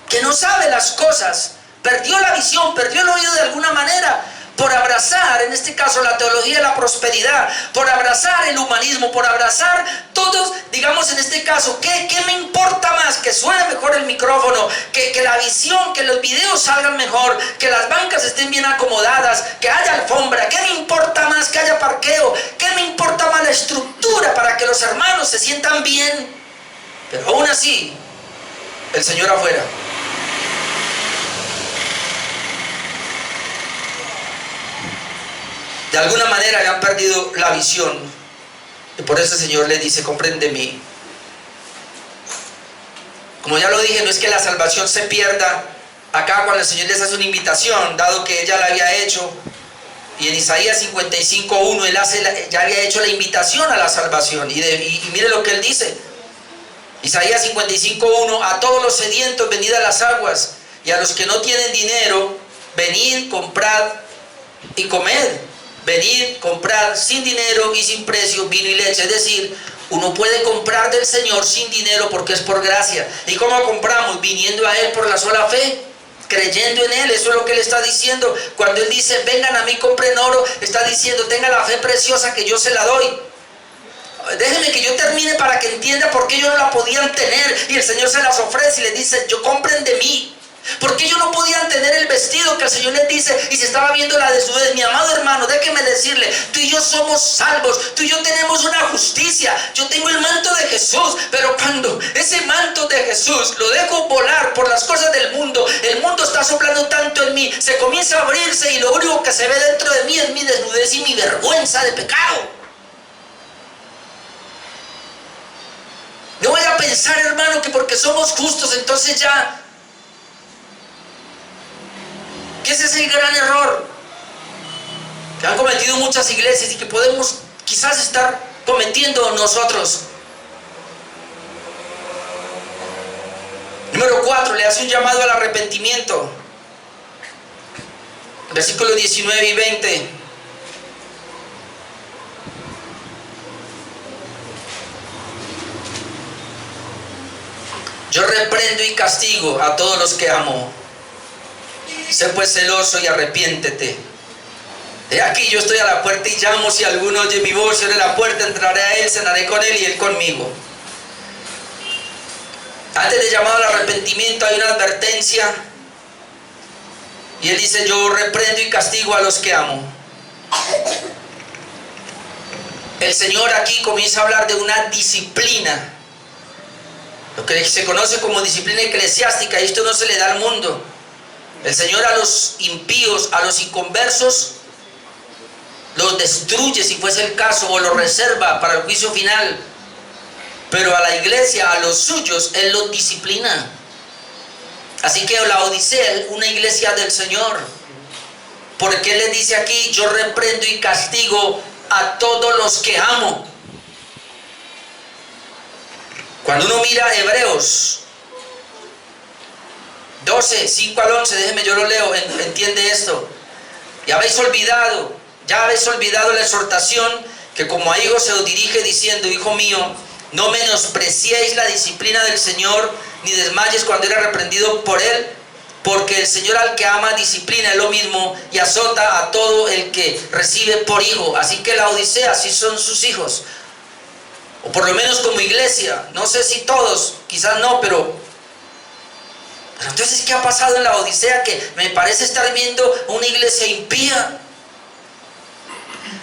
A: que no sabe las cosas, perdió la visión, perdió el oído de alguna manera, por abrazar, en este caso, la teología de la prosperidad, por abrazar el humanismo, por abrazar todos, digamos en este caso, ¿qué me importa más? Que suene mejor el micrófono, que la visión, que los videos salgan mejor, que las bancas estén bien acomodadas, que haya alfombra. ¿Qué me importa más? Que haya parqueo. ¿Qué me importa más? La estructura para que los hermanos se sientan bien. Pero aún así, el Señor afuera. De alguna manera habían perdido la visión, y por eso el Señor les dice: compren de mí. Como ya lo dije, no es que la salvación se pierda acá cuando el Señor les hace una invitación, dado que ella la había hecho, y en Isaías 55:1 él ya había hecho la invitación a la salvación, y mire lo que él dice, Isaías 55:1: a todos los sedientos venid a las aguas, y a los que no tienen dinero, venid, comprad y comed. Venid, comprad sin dinero y sin precio vino y leche. Es decir, uno puede comprar del Señor sin dinero porque es por gracia. ¿Y cómo compramos? Viniendo a Él por la sola fe, creyendo en Él. Eso es lo que Él está diciendo. Cuando Él dice: vengan a mí, compren oro, está diciendo: tenga la fe preciosa que yo se la doy. Déjenme que yo termine para que entienda por qué ellos no la podían tener y el Señor se las ofrece y les dice: yo compren de mí. ¿Por qué ellos no podían tener el vestido que el Señor les dice y se estaba viendo la desnudez? Mi amado hermano, déjeme decirle, tú y yo somos salvos, tú y yo tenemos una justicia. Yo tengo el manto de Jesús, pero cuando ese manto de Jesús lo dejo volar por las cosas del mundo, el mundo está soplando tanto en mí, se comienza a abrirse y lo único que se ve dentro de mí es mi desnudez y mi vergüenza de pecado. No vaya a pensar, hermano, que porque somos justos entonces ya... que ese es el gran error que han cometido muchas iglesias y que podemos quizás estar cometiendo nosotros. Número 4, le hace un llamado al arrepentimiento. Versículos 19 y 20. Yo reprendo y castigo a todos los que amo. Sé pues celoso y arrepiéntete. He aquí yo estoy a la puerta y llamo. Si alguno oye mi voz y abre la puerta, entraré a él, cenaré con él y él conmigo. Antes de llamado al arrepentimiento hay una advertencia. Y él dice: yo reprendo y castigo a los que amo. El Señor aquí comienza a hablar de una disciplina, lo que se conoce como disciplina eclesiástica, y esto no se le da al mundo. El Señor a los impíos, a los inconversos, los destruye si fuese el caso, o los reserva para el juicio final. Pero a la iglesia, a los suyos, Él los disciplina. Así que la Odisea es una iglesia del Señor. Porque Él les dice aquí: yo reprendo y castigo a todos los que amo. Cuando uno mira Hebreos 12, 5 al 11, déjeme yo lo leo, entiende esto. Ya habéis olvidado la exhortación que como a hijos se os dirige, diciendo: hijo mío, no menospreciéis la disciplina del Señor, ni desmayes cuando era reprendido por Él, porque el Señor al que ama disciplina, es lo mismo, y azota a todo el que recibe por hijo. Así que la Odisea sí son sus hijos, o por lo menos como iglesia. No sé si todos, quizás no, pero entonces, ¿qué ha pasado en la Odisea? Que me parece estar viendo una iglesia impía.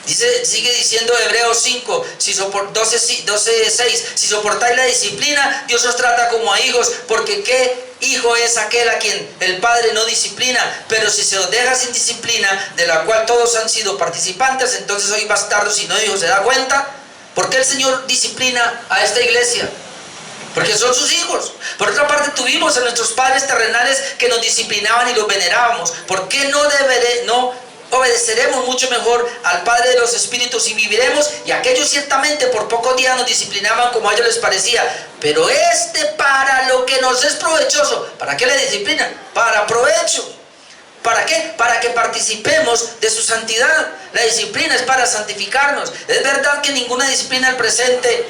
A: Sigue diciendo Hebreos 5, 12:6: si soportáis la disciplina, Dios os trata como a hijos, porque ¿qué hijo es aquel a quien el Padre no disciplina? Pero si se os deja sin disciplina, de la cual todos han sido participantes, entonces sois bastardos y no hijos. ¿Se da cuenta? ¿Por qué el Señor disciplina a esta iglesia? Porque son sus hijos. Por otra parte, tuvimos a nuestros padres terrenales que nos disciplinaban y los venerábamos. ¿Por qué no obedeceremos mucho mejor al Padre de los Espíritus y viviremos? Y aquellos ciertamente por pocos días nos disciplinaban como a ellos les parecía, pero para lo que nos es provechoso. ¿Para qué le disciplinan? Para provecho. ¿Para qué? Para que participemos de su santidad. La disciplina es para santificarnos. Es verdad que ninguna disciplina al presente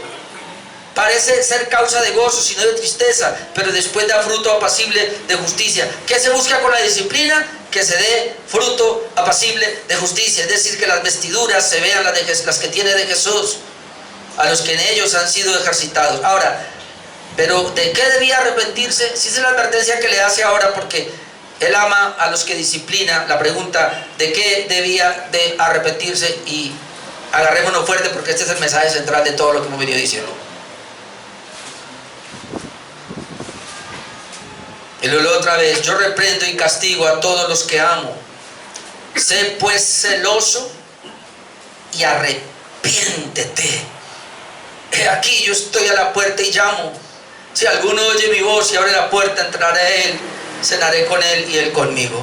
A: parece ser causa de gozo, sino de tristeza, pero después da fruto apacible de justicia. ¿Qué se busca con la disciplina? Que se dé fruto apacible de justicia, es decir, que las vestiduras se vean las que tiene de Jesús, a los que en ellos han sido ejercitados. Ahora, ¿pero de qué debía arrepentirse? Si esa es la advertencia que le hace ahora, porque Él ama a los que disciplina. La pregunta, ¿de qué debía de arrepentirse? Y agarrémonos fuerte, porque este es el mensaje central de todo lo que hemos venido diciendo. Y luego otra vez: yo reprendo y castigo a todos los que amo. Sé pues celoso y arrepiéntete. He aquí, yo estoy a la puerta y llamo. Si alguno oye mi voz y abre la puerta, entraré a él, cenaré con él y él conmigo.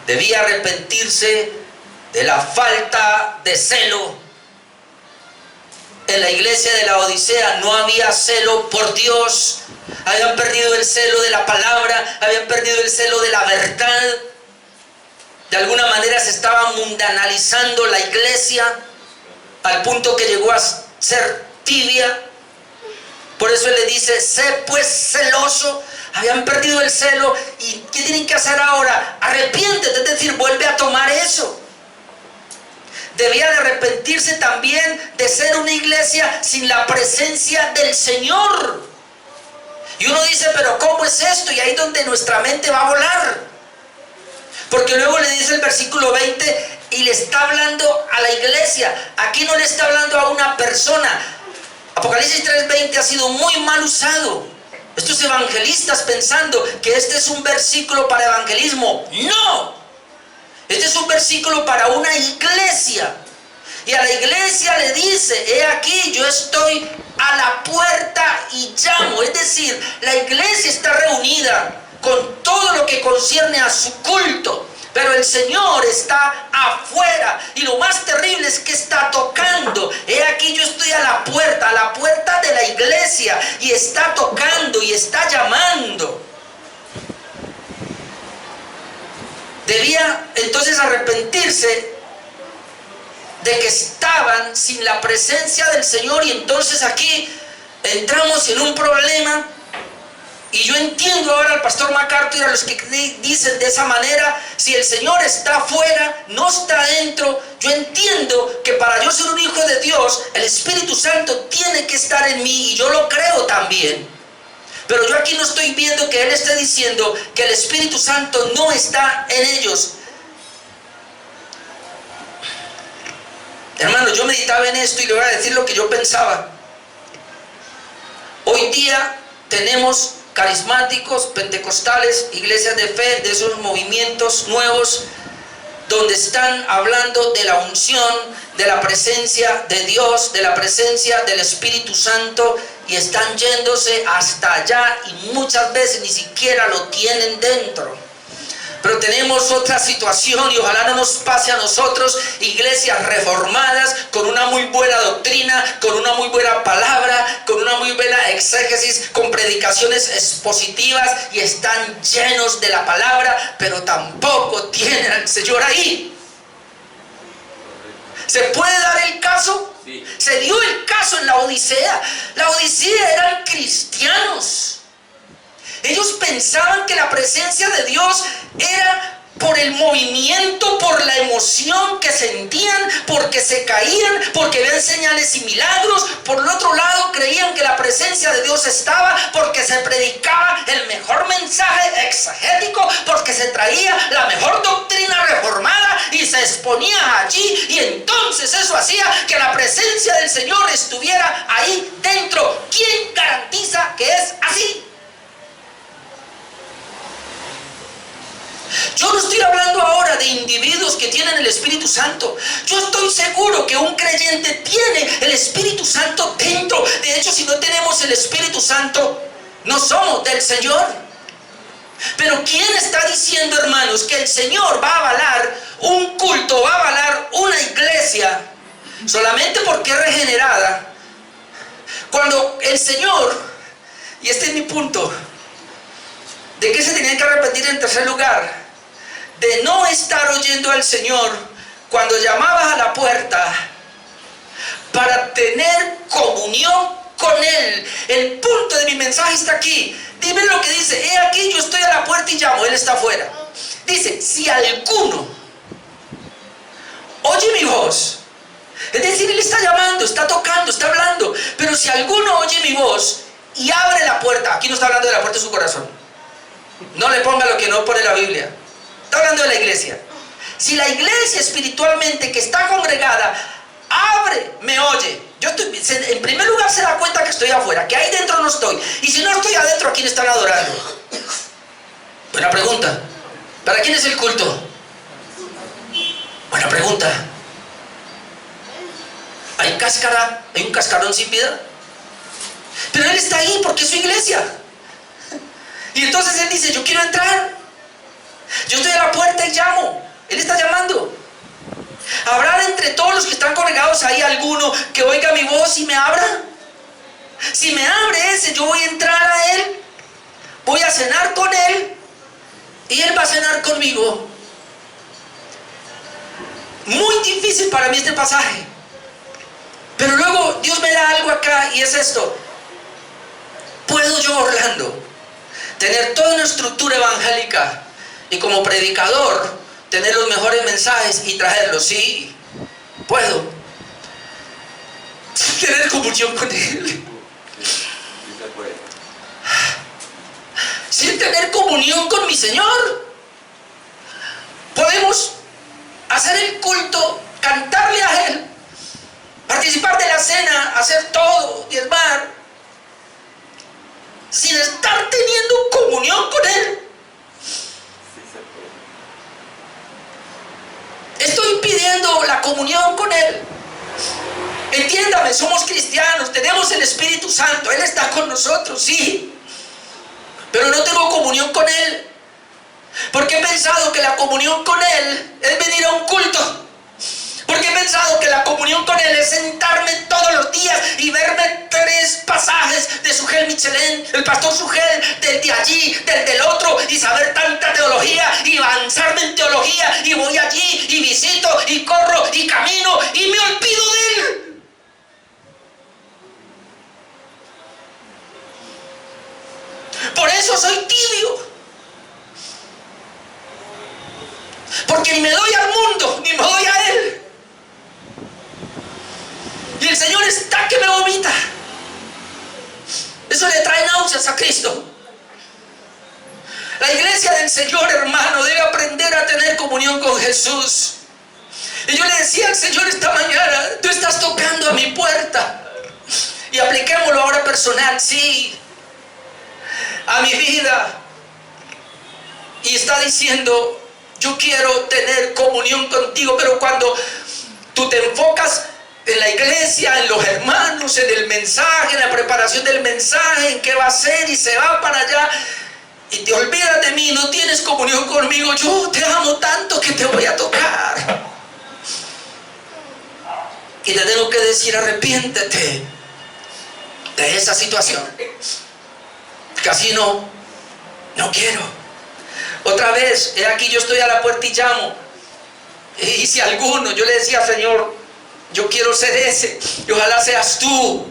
A: Debía arrepentirse de la falta de celo. En la iglesia de la Odisea no había celo por Dios. Habían perdido el celo de la palabra, habían perdido el celo de la verdad. De alguna manera se estaba mundanalizando la iglesia al punto que llegó a ser tibia. Por eso Él le dice: sé pues celoso. Habían perdido el celo. ¿Y qué tienen que hacer ahora? Arrepiéntete, es decir, vuelve a tomar eso. Debía de arrepentirse también de ser una iglesia sin la presencia del Señor. Y uno dice: pero ¿cómo es esto? Y ahí es donde nuestra mente va a volar. Porque luego le dice el versículo 20, y le está hablando a la iglesia. Aquí no le está hablando a una persona. Apocalipsis 3:20 ha sido muy mal usado. Estos evangelistas pensando que este es un versículo para evangelismo. ¡No! Este es un versículo para una iglesia. Y a la iglesia le dice: he aquí, yo estoy a la puerta y llamo. Es decir, la iglesia está reunida con todo lo que concierne a su culto, pero el Señor está afuera. Y lo más terrible es que está tocando. He aquí, yo estoy a la puerta de la iglesia, y está tocando y está llamando. Debía entonces arrepentirse de que estaban sin la presencia del Señor. Y entonces aquí entramos en un problema. Y yo entiendo ahora al pastor MacArthur y a los que dicen de esa manera: si el Señor está afuera, no está adentro. Yo entiendo que para yo ser un hijo de Dios, el Espíritu Santo tiene que estar en mí, y yo lo creo también. Pero yo aquí no estoy viendo que Él esté diciendo que el Espíritu Santo no está en ellos. Hermano, yo meditaba en esto y le voy a decir lo que yo pensaba. Hoy día tenemos carismáticos, pentecostales, iglesias de fe, de esos movimientos nuevos, donde están hablando de la unción, de la presencia de Dios, de la presencia del Espíritu Santo, y están yéndose hasta allá, y muchas veces ni siquiera lo tienen dentro. Pero tenemos otra situación, y ojalá no nos pase a nosotros, iglesias reformadas con una muy buena doctrina, con una muy buena palabra, con una muy buena exégesis, con predicaciones expositivas, y están llenos de la palabra, pero tampoco tienen al Señor ahí. ¿Se puede dar el caso? Sí. Se dio el caso en la Odisea. La Odisea eran cristianos. Ellos pensaban que la presencia de Dios era por el movimiento, por la emoción que sentían, porque se caían, porque veían señales y milagros. Por el otro lado, creían que la presencia de Dios estaba porque se predicaba el mejor mensaje exegético, porque se traía la mejor doctrina reformada y se exponía allí, y entonces eso hacía que la presencia del Señor estuviera ahí dentro. ¿Quién garantiza que es así? Yo no estoy hablando ahora de individuos que tienen el Espíritu Santo. Yo estoy seguro que un creyente tiene el Espíritu Santo dentro. De hecho, si no tenemos el Espíritu Santo, no somos del Señor. Pero ¿quién está diciendo, hermanos, que el Señor va a avalar un culto, va a avalar una iglesia solamente porque es regenerada? Cuando el Señor, y este es mi punto, ¿de qué se tenían que arrepentir en tercer lugar? De no estar oyendo al Señor cuando llamabas a la puerta para tener comunión con Él. El punto de mi mensaje está aquí. Dime lo que dice: he aquí, yo estoy a la puerta y llamo. Él está afuera. Dice: si alguno oye mi voz, es decir, Él está llamando, está tocando, está hablando. Pero si alguno oye mi voz y abre la puerta, aquí no está hablando de la puerta de su corazón. No le ponga lo que no pone la Biblia. Está hablando de la iglesia. Si la iglesia espiritualmente que está congregada abre, me oye, yo estoy, en primer lugar se da cuenta que estoy afuera, que ahí dentro no estoy. Y si no estoy adentro, ¿a quién están adorando? Buena pregunta. ¿Para quién es el culto? Buena pregunta. ¿Hay cáscara? ¿Hay un cascarón sin vida? Pero Él está ahí porque es su iglesia. Y entonces Él dice: yo quiero entrar. Yo estoy a la puerta y llamo. Él está llamando. ¿Habrá entre todos los que están congregados ahí alguno que oiga mi voz y me abra? Si me abre ese, yo voy a entrar a Él, voy a cenar con Él y Él va a cenar conmigo. Muy difícil para mí este pasaje, pero luego Dios me da algo acá, y es esto: ¿puedo yo, Orlando, tener toda una estructura evangélica y como predicador tener los mejores mensajes y traerlos? Sí, puedo. Tener comunión con Él, sin tener comunión con mi Señor. Podemos hacer el culto, cantarle a Él, participar de la cena, hacer todo, diezmar, sin estar teniendo comunión con Él. Estoy pidiendo la comunión con Él. Entiéndame, somos cristianos, tenemos el Espíritu Santo, Él está con nosotros, sí, pero no tengo comunión con Él, porque he pensado que la comunión con Él es venir a un culto, porque he pensado que la comunión con Él es sentarme todos los días y verme 3 pasajes de Sugel Michelén, el pastor Sugel, del de allí, del otro, y saber tanta teología y avanzarme en teología, y voy allí y visito y corro y camino y me olvido de Él. Por eso soy tibio, porque ni me doy al mundo ni me doy a Él. Y el Señor está que me vomita. Eso le trae náuseas a Cristo. La iglesia del Señor, hermano, debe aprender a tener comunión con Jesús. Y yo le decía al Señor esta mañana: tú estás tocando a mi puerta. Y apliquémoslo ahora personal, sí, a mi vida. Y está diciendo: yo quiero tener comunión contigo. Pero cuando tú te enfocas en la iglesia, en los hermanos, en el mensaje, en la preparación del mensaje, en qué va a ser, y se va para allá y te olvidas de mí, no tienes comunión conmigo, yo te amo tanto que te voy a tocar y te tengo que decir: arrepiéntete de esa situación, que así no quiero. Otra vez, he aquí, yo estoy a la puerta y llamo. Y si alguno, yo le decía: Señor, yo quiero ser ese, y ojalá seas tú,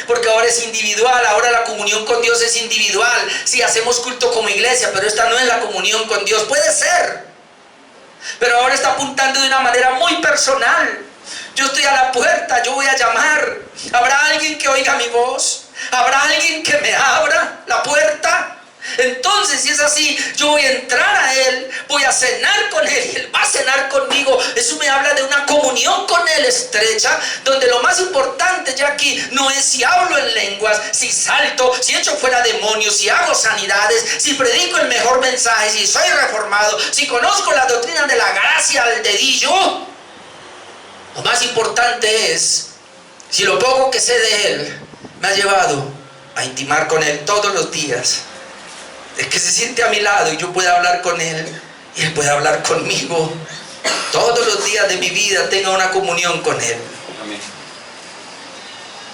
A: porque ahora es individual, ahora la comunión con Dios es individual. Sí, hacemos culto como iglesia, pero esta no es la comunión con Dios. Puede ser, pero ahora está apuntando de una manera muy personal. Yo estoy a la puerta, yo voy a llamar. ¿Habrá alguien que oiga mi voz? ¿Habrá alguien que me abra la puerta? Entonces, si es así, yo voy a entrar a Él, voy a cenar con Él y Él va a cenar conmigo. Eso me habla de una comunión con Él estrecha, donde lo más importante ya aquí no es si hablo en lenguas, si salto, si echo fuera demonios, si hago sanidades, si predico el mejor mensaje, si soy reformado, si conozco la doctrina de la gracia del dedillo. Lo más importante es si lo poco que sé de Él me ha llevado a intimar con Él todos los días. Es que se siente a mi lado y yo pueda hablar con Él y Él pueda hablar conmigo. Todos los días de mi vida tenga una comunión con Él. Amén.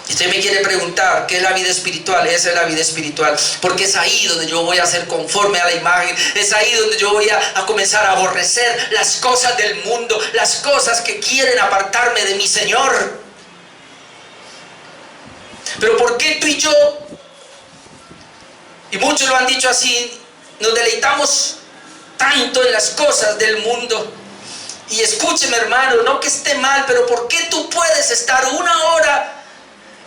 A: Y usted me quiere preguntar: ¿qué es la vida espiritual? Esa es la vida espiritual, porque es ahí donde yo voy a ser conforme a la imagen. Es ahí donde yo voy a comenzar a aborrecer las cosas del mundo, las cosas que quieren apartarme de mi Señor. Pero ¿por qué tú y yo, y muchos lo han dicho así, nos deleitamos tanto en las cosas del mundo? Y escúcheme, hermano, no que esté mal, pero ¿por qué tú puedes estar una hora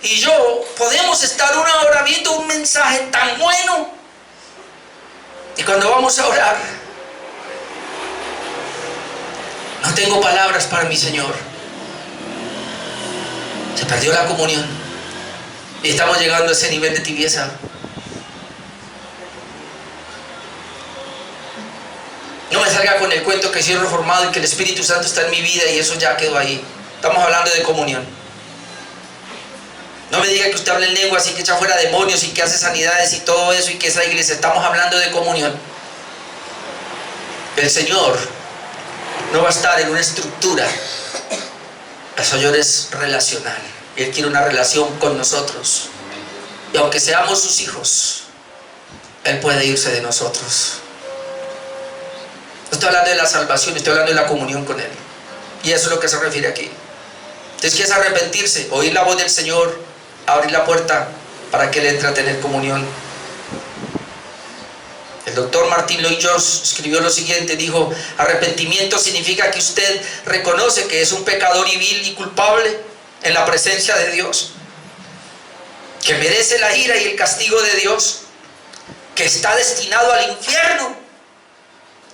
A: y yo podemos estar una hora viendo un mensaje tan bueno, y cuando vamos a orar no tengo palabras para mi Señor? Se perdió la comunión y estamos llegando a ese nivel de tibieza. No me salga con el cuento que soy reformado y que el Espíritu Santo está en mi vida y eso ya quedó ahí. Estamos hablando de comunión. No me diga que usted habla en lenguas y que echa fuera demonios y que hace sanidades y todo eso y que es la iglesia. Estamos hablando de comunión. El Señor no va a estar en una estructura. El Señor es relacional. Él quiere una relación con nosotros. Y aunque seamos sus hijos, Él puede irse de nosotros. No estoy hablando de la salvación, estoy hablando de la comunión con Él. Y eso es lo que se refiere aquí. Entonces, ¿qué es arrepentirse? Oír la voz del Señor, abrir la puerta para que Él entre a tener comunión. El doctor Martin Lloyd-Jones escribió lo siguiente, dijo: arrepentimiento significa que usted reconoce que es un pecador y vil y culpable en la presencia de Dios, que merece la ira y el castigo de Dios, que está destinado al infierno.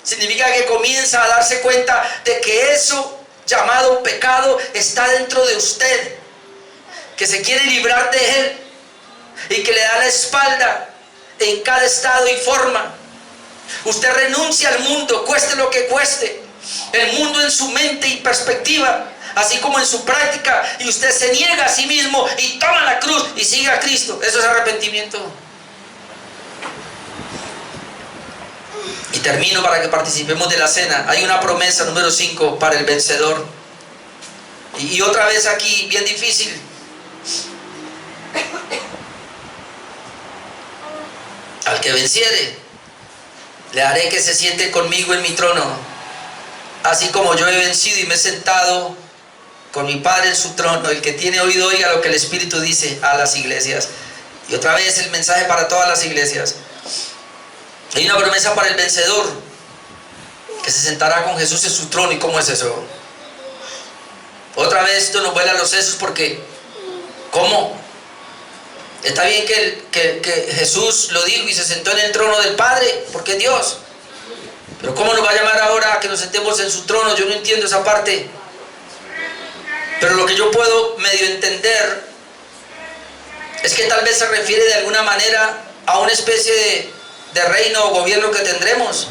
A: Significa que comienza a darse cuenta de que eso llamado pecado está dentro de usted, que se quiere librar de él y que le da la espalda en cada estado y forma. Usted renuncia al mundo, cueste lo que cueste, el mundo en su mente y perspectiva, así como en su práctica, y usted se niega a sí mismo y toma la cruz y sigue a Cristo. Eso es arrepentimiento. Y termino para que participemos de la cena. Hay una promesa número 5 para el vencedor. Y otra vez aquí, bien difícil. Al que venciere, le haré que se siente conmigo en mi trono, así como yo he vencido y me he sentado con mi Padre en su trono. El que tiene oído, oiga lo que el Espíritu dice a las iglesias. Y otra vez el mensaje para todas las iglesias. Hay una promesa para el vencedor, que se sentará con Jesús en su trono. ¿Y cómo es eso? Otra vez esto nos vuela los sesos, porque ¿cómo? Está bien que Jesús lo dijo y se sentó en el trono del Padre, porque es Dios. Pero ¿cómo nos va a llamar ahora a que nos sentemos en su trono? Yo no entiendo esa parte. Pero lo que yo puedo medio entender es que tal vez se refiere de alguna manera a una especie de reino o gobierno que tendremos.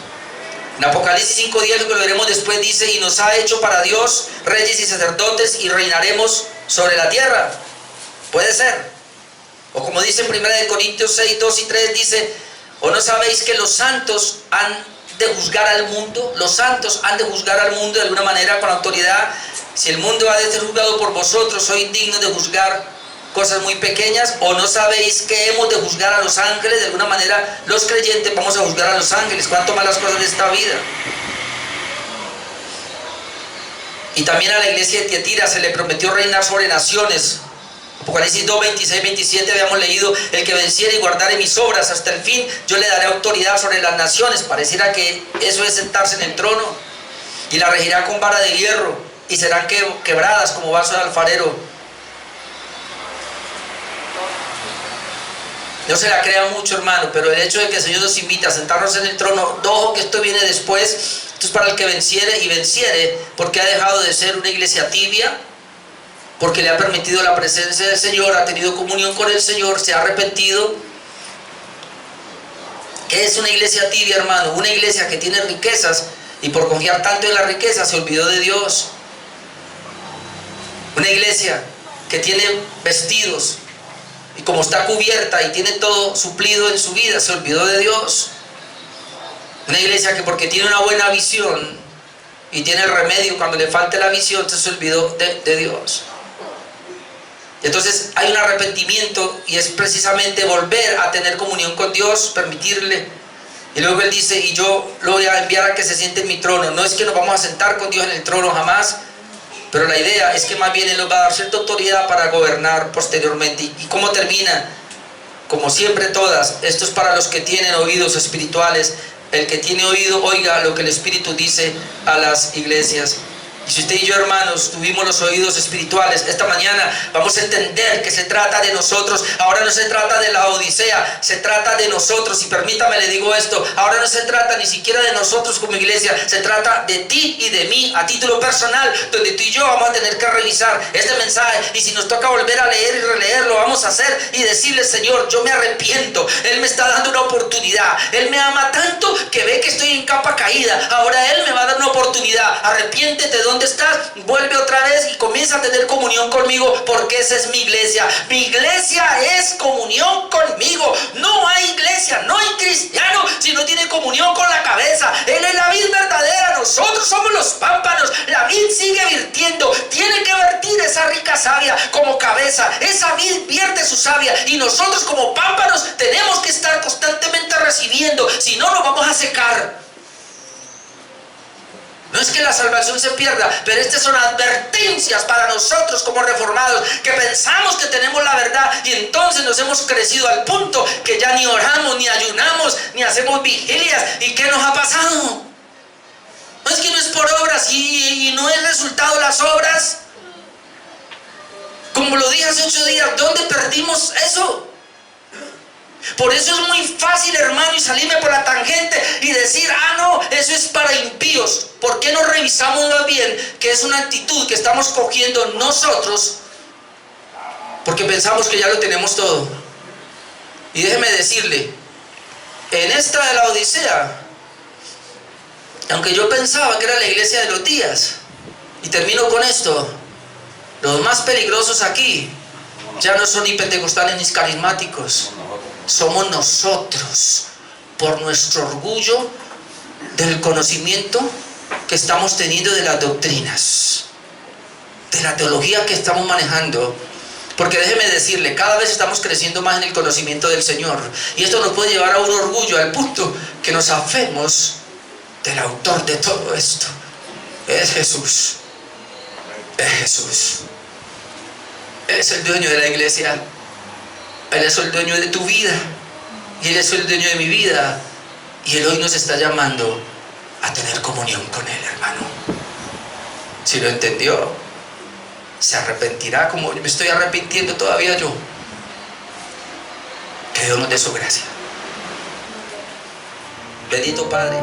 A: En Apocalipsis 5:10, que lo veremos después, dice: y nos ha hecho para Dios reyes y sacerdotes y reinaremos sobre la tierra. Puede ser. O como dice en 1 Corintios 6:2 y 3, dice: ¿o no sabéis que los santos han de juzgar al mundo? Los santos han de juzgar al mundo de alguna manera con autoridad. Si el mundo ha de ser juzgado por vosotros, sois dignos de juzgar cosas muy pequeñas. ¿O no sabéis que hemos de juzgar a los ángeles? De alguna manera los creyentes vamos a juzgar a los ángeles. ¿Cuánto más las cosas de esta vida? Y también a la iglesia de Tiatira se le prometió reinar sobre naciones. Apocalipsis 2, 26, 27 habíamos leído: el que venciere y guardare mis obras hasta el fin, yo le daré autoridad sobre las naciones. Pareciera que eso es sentarse en el trono. Y la regirá con vara de hierro, y serán quebradas como vaso de alfarero. No se la crea mucho, hermano, pero el hecho de que el Señor nos invita a sentarnos en el trono, ojo que esto viene después. Esto es para el que venciere, y venciere porque ha dejado de ser una iglesia tibia, porque le ha permitido la presencia del Señor, ha tenido comunión con el Señor, se ha arrepentido. ¿Qué es una iglesia tibia, hermano? Una iglesia que tiene riquezas y por confiar tanto en la riqueza se olvidó de Dios. Una iglesia que tiene vestidos y como está cubierta y tiene todo suplido en su vida, se olvidó de Dios. Una iglesia que porque tiene una buena visión y tiene el remedio cuando le falte la visión, se olvidó de Dios. Entonces hay un arrepentimiento, y es precisamente volver a tener comunión con Dios, permitirle. Y luego Él dice: y yo lo voy a enviar a que se siente en mi trono. No es que nos vamos a sentar con Dios en el trono, jamás. Pero la idea es que más bien Él nos va a dar cierta autoridad para gobernar posteriormente. ¿Y cómo termina? Como siempre todas, esto es para los que tienen oídos espirituales. El que tiene oído, oiga lo que el Espíritu dice a las iglesias. Y si usted y yo, hermanos, tuvimos los oídos espirituales, esta mañana vamos a entender que se trata de nosotros. Ahora no se trata de la Odisea, se trata de nosotros. Y permítame, le digo esto, ahora no se trata ni siquiera de nosotros como iglesia, se trata de ti y de mí a título personal, donde tú y yo vamos a tener que revisar este mensaje. Y si nos toca volver a leer y releerlo, vamos a hacer y decirle: Señor, yo me arrepiento. Él me está dando una oportunidad. Él me ama tanto que ve que estoy en capa caída. Ahora Él me va a dar una oportunidad. Arrepiéntete. ¿Dónde estás? Vuelve otra vez y comienza a tener comunión conmigo, porque esa es mi iglesia. Mi iglesia es comunión conmigo. No hay iglesia, no hay cristiano si no tiene comunión con la cabeza. Él es la vid verdadera, nosotros somos los pámpanos. La vid sigue virtiendo, tiene que vertir esa rica savia como cabeza. Esa vid vierte su savia y nosotros como pámpanos tenemos que estar constantemente recibiendo, si no nos vamos a secar. No es que la salvación se pierda, pero estas son advertencias para nosotros como reformados, que pensamos que tenemos la verdad y entonces nos hemos crecido al punto que ya ni oramos, ni ayunamos, ni hacemos vigilias. ¿Y qué nos ha pasado? No es que no es por obras y no es resultado de las obras. Como lo dije hace 8 días, ¿dónde perdimos eso? Por eso es muy fácil, hermano, y salirme por la tangente y decir: ah, no, eso es para impíos. ¿Por qué no revisamos más bien que es una actitud que estamos cogiendo nosotros? Porque pensamos que ya lo tenemos todo. Y déjeme decirle, en esta de la Odisea, aunque yo pensaba que era la iglesia de los días, y termino con esto, los más peligrosos aquí ya no son ni pentecostales ni carismáticos. Somos nosotros, por nuestro orgullo del conocimiento que estamos teniendo de las doctrinas, de la teología que estamos manejando. Porque déjeme decirle, cada vez estamos creciendo más en el conocimiento del Señor, y esto nos puede llevar a un orgullo al punto que nos afemos del autor de todo esto. Es Jesús. Es Jesús. Él es el dueño de la iglesia. Él es el dueño de tu vida y Él es el dueño de mi vida, y Él hoy nos está llamando a tener comunión con Él, hermano. Si lo entendió, se arrepentirá como me estoy arrepintiendo todavía yo. Que Dios nos dé su gracia. Bendito Padre.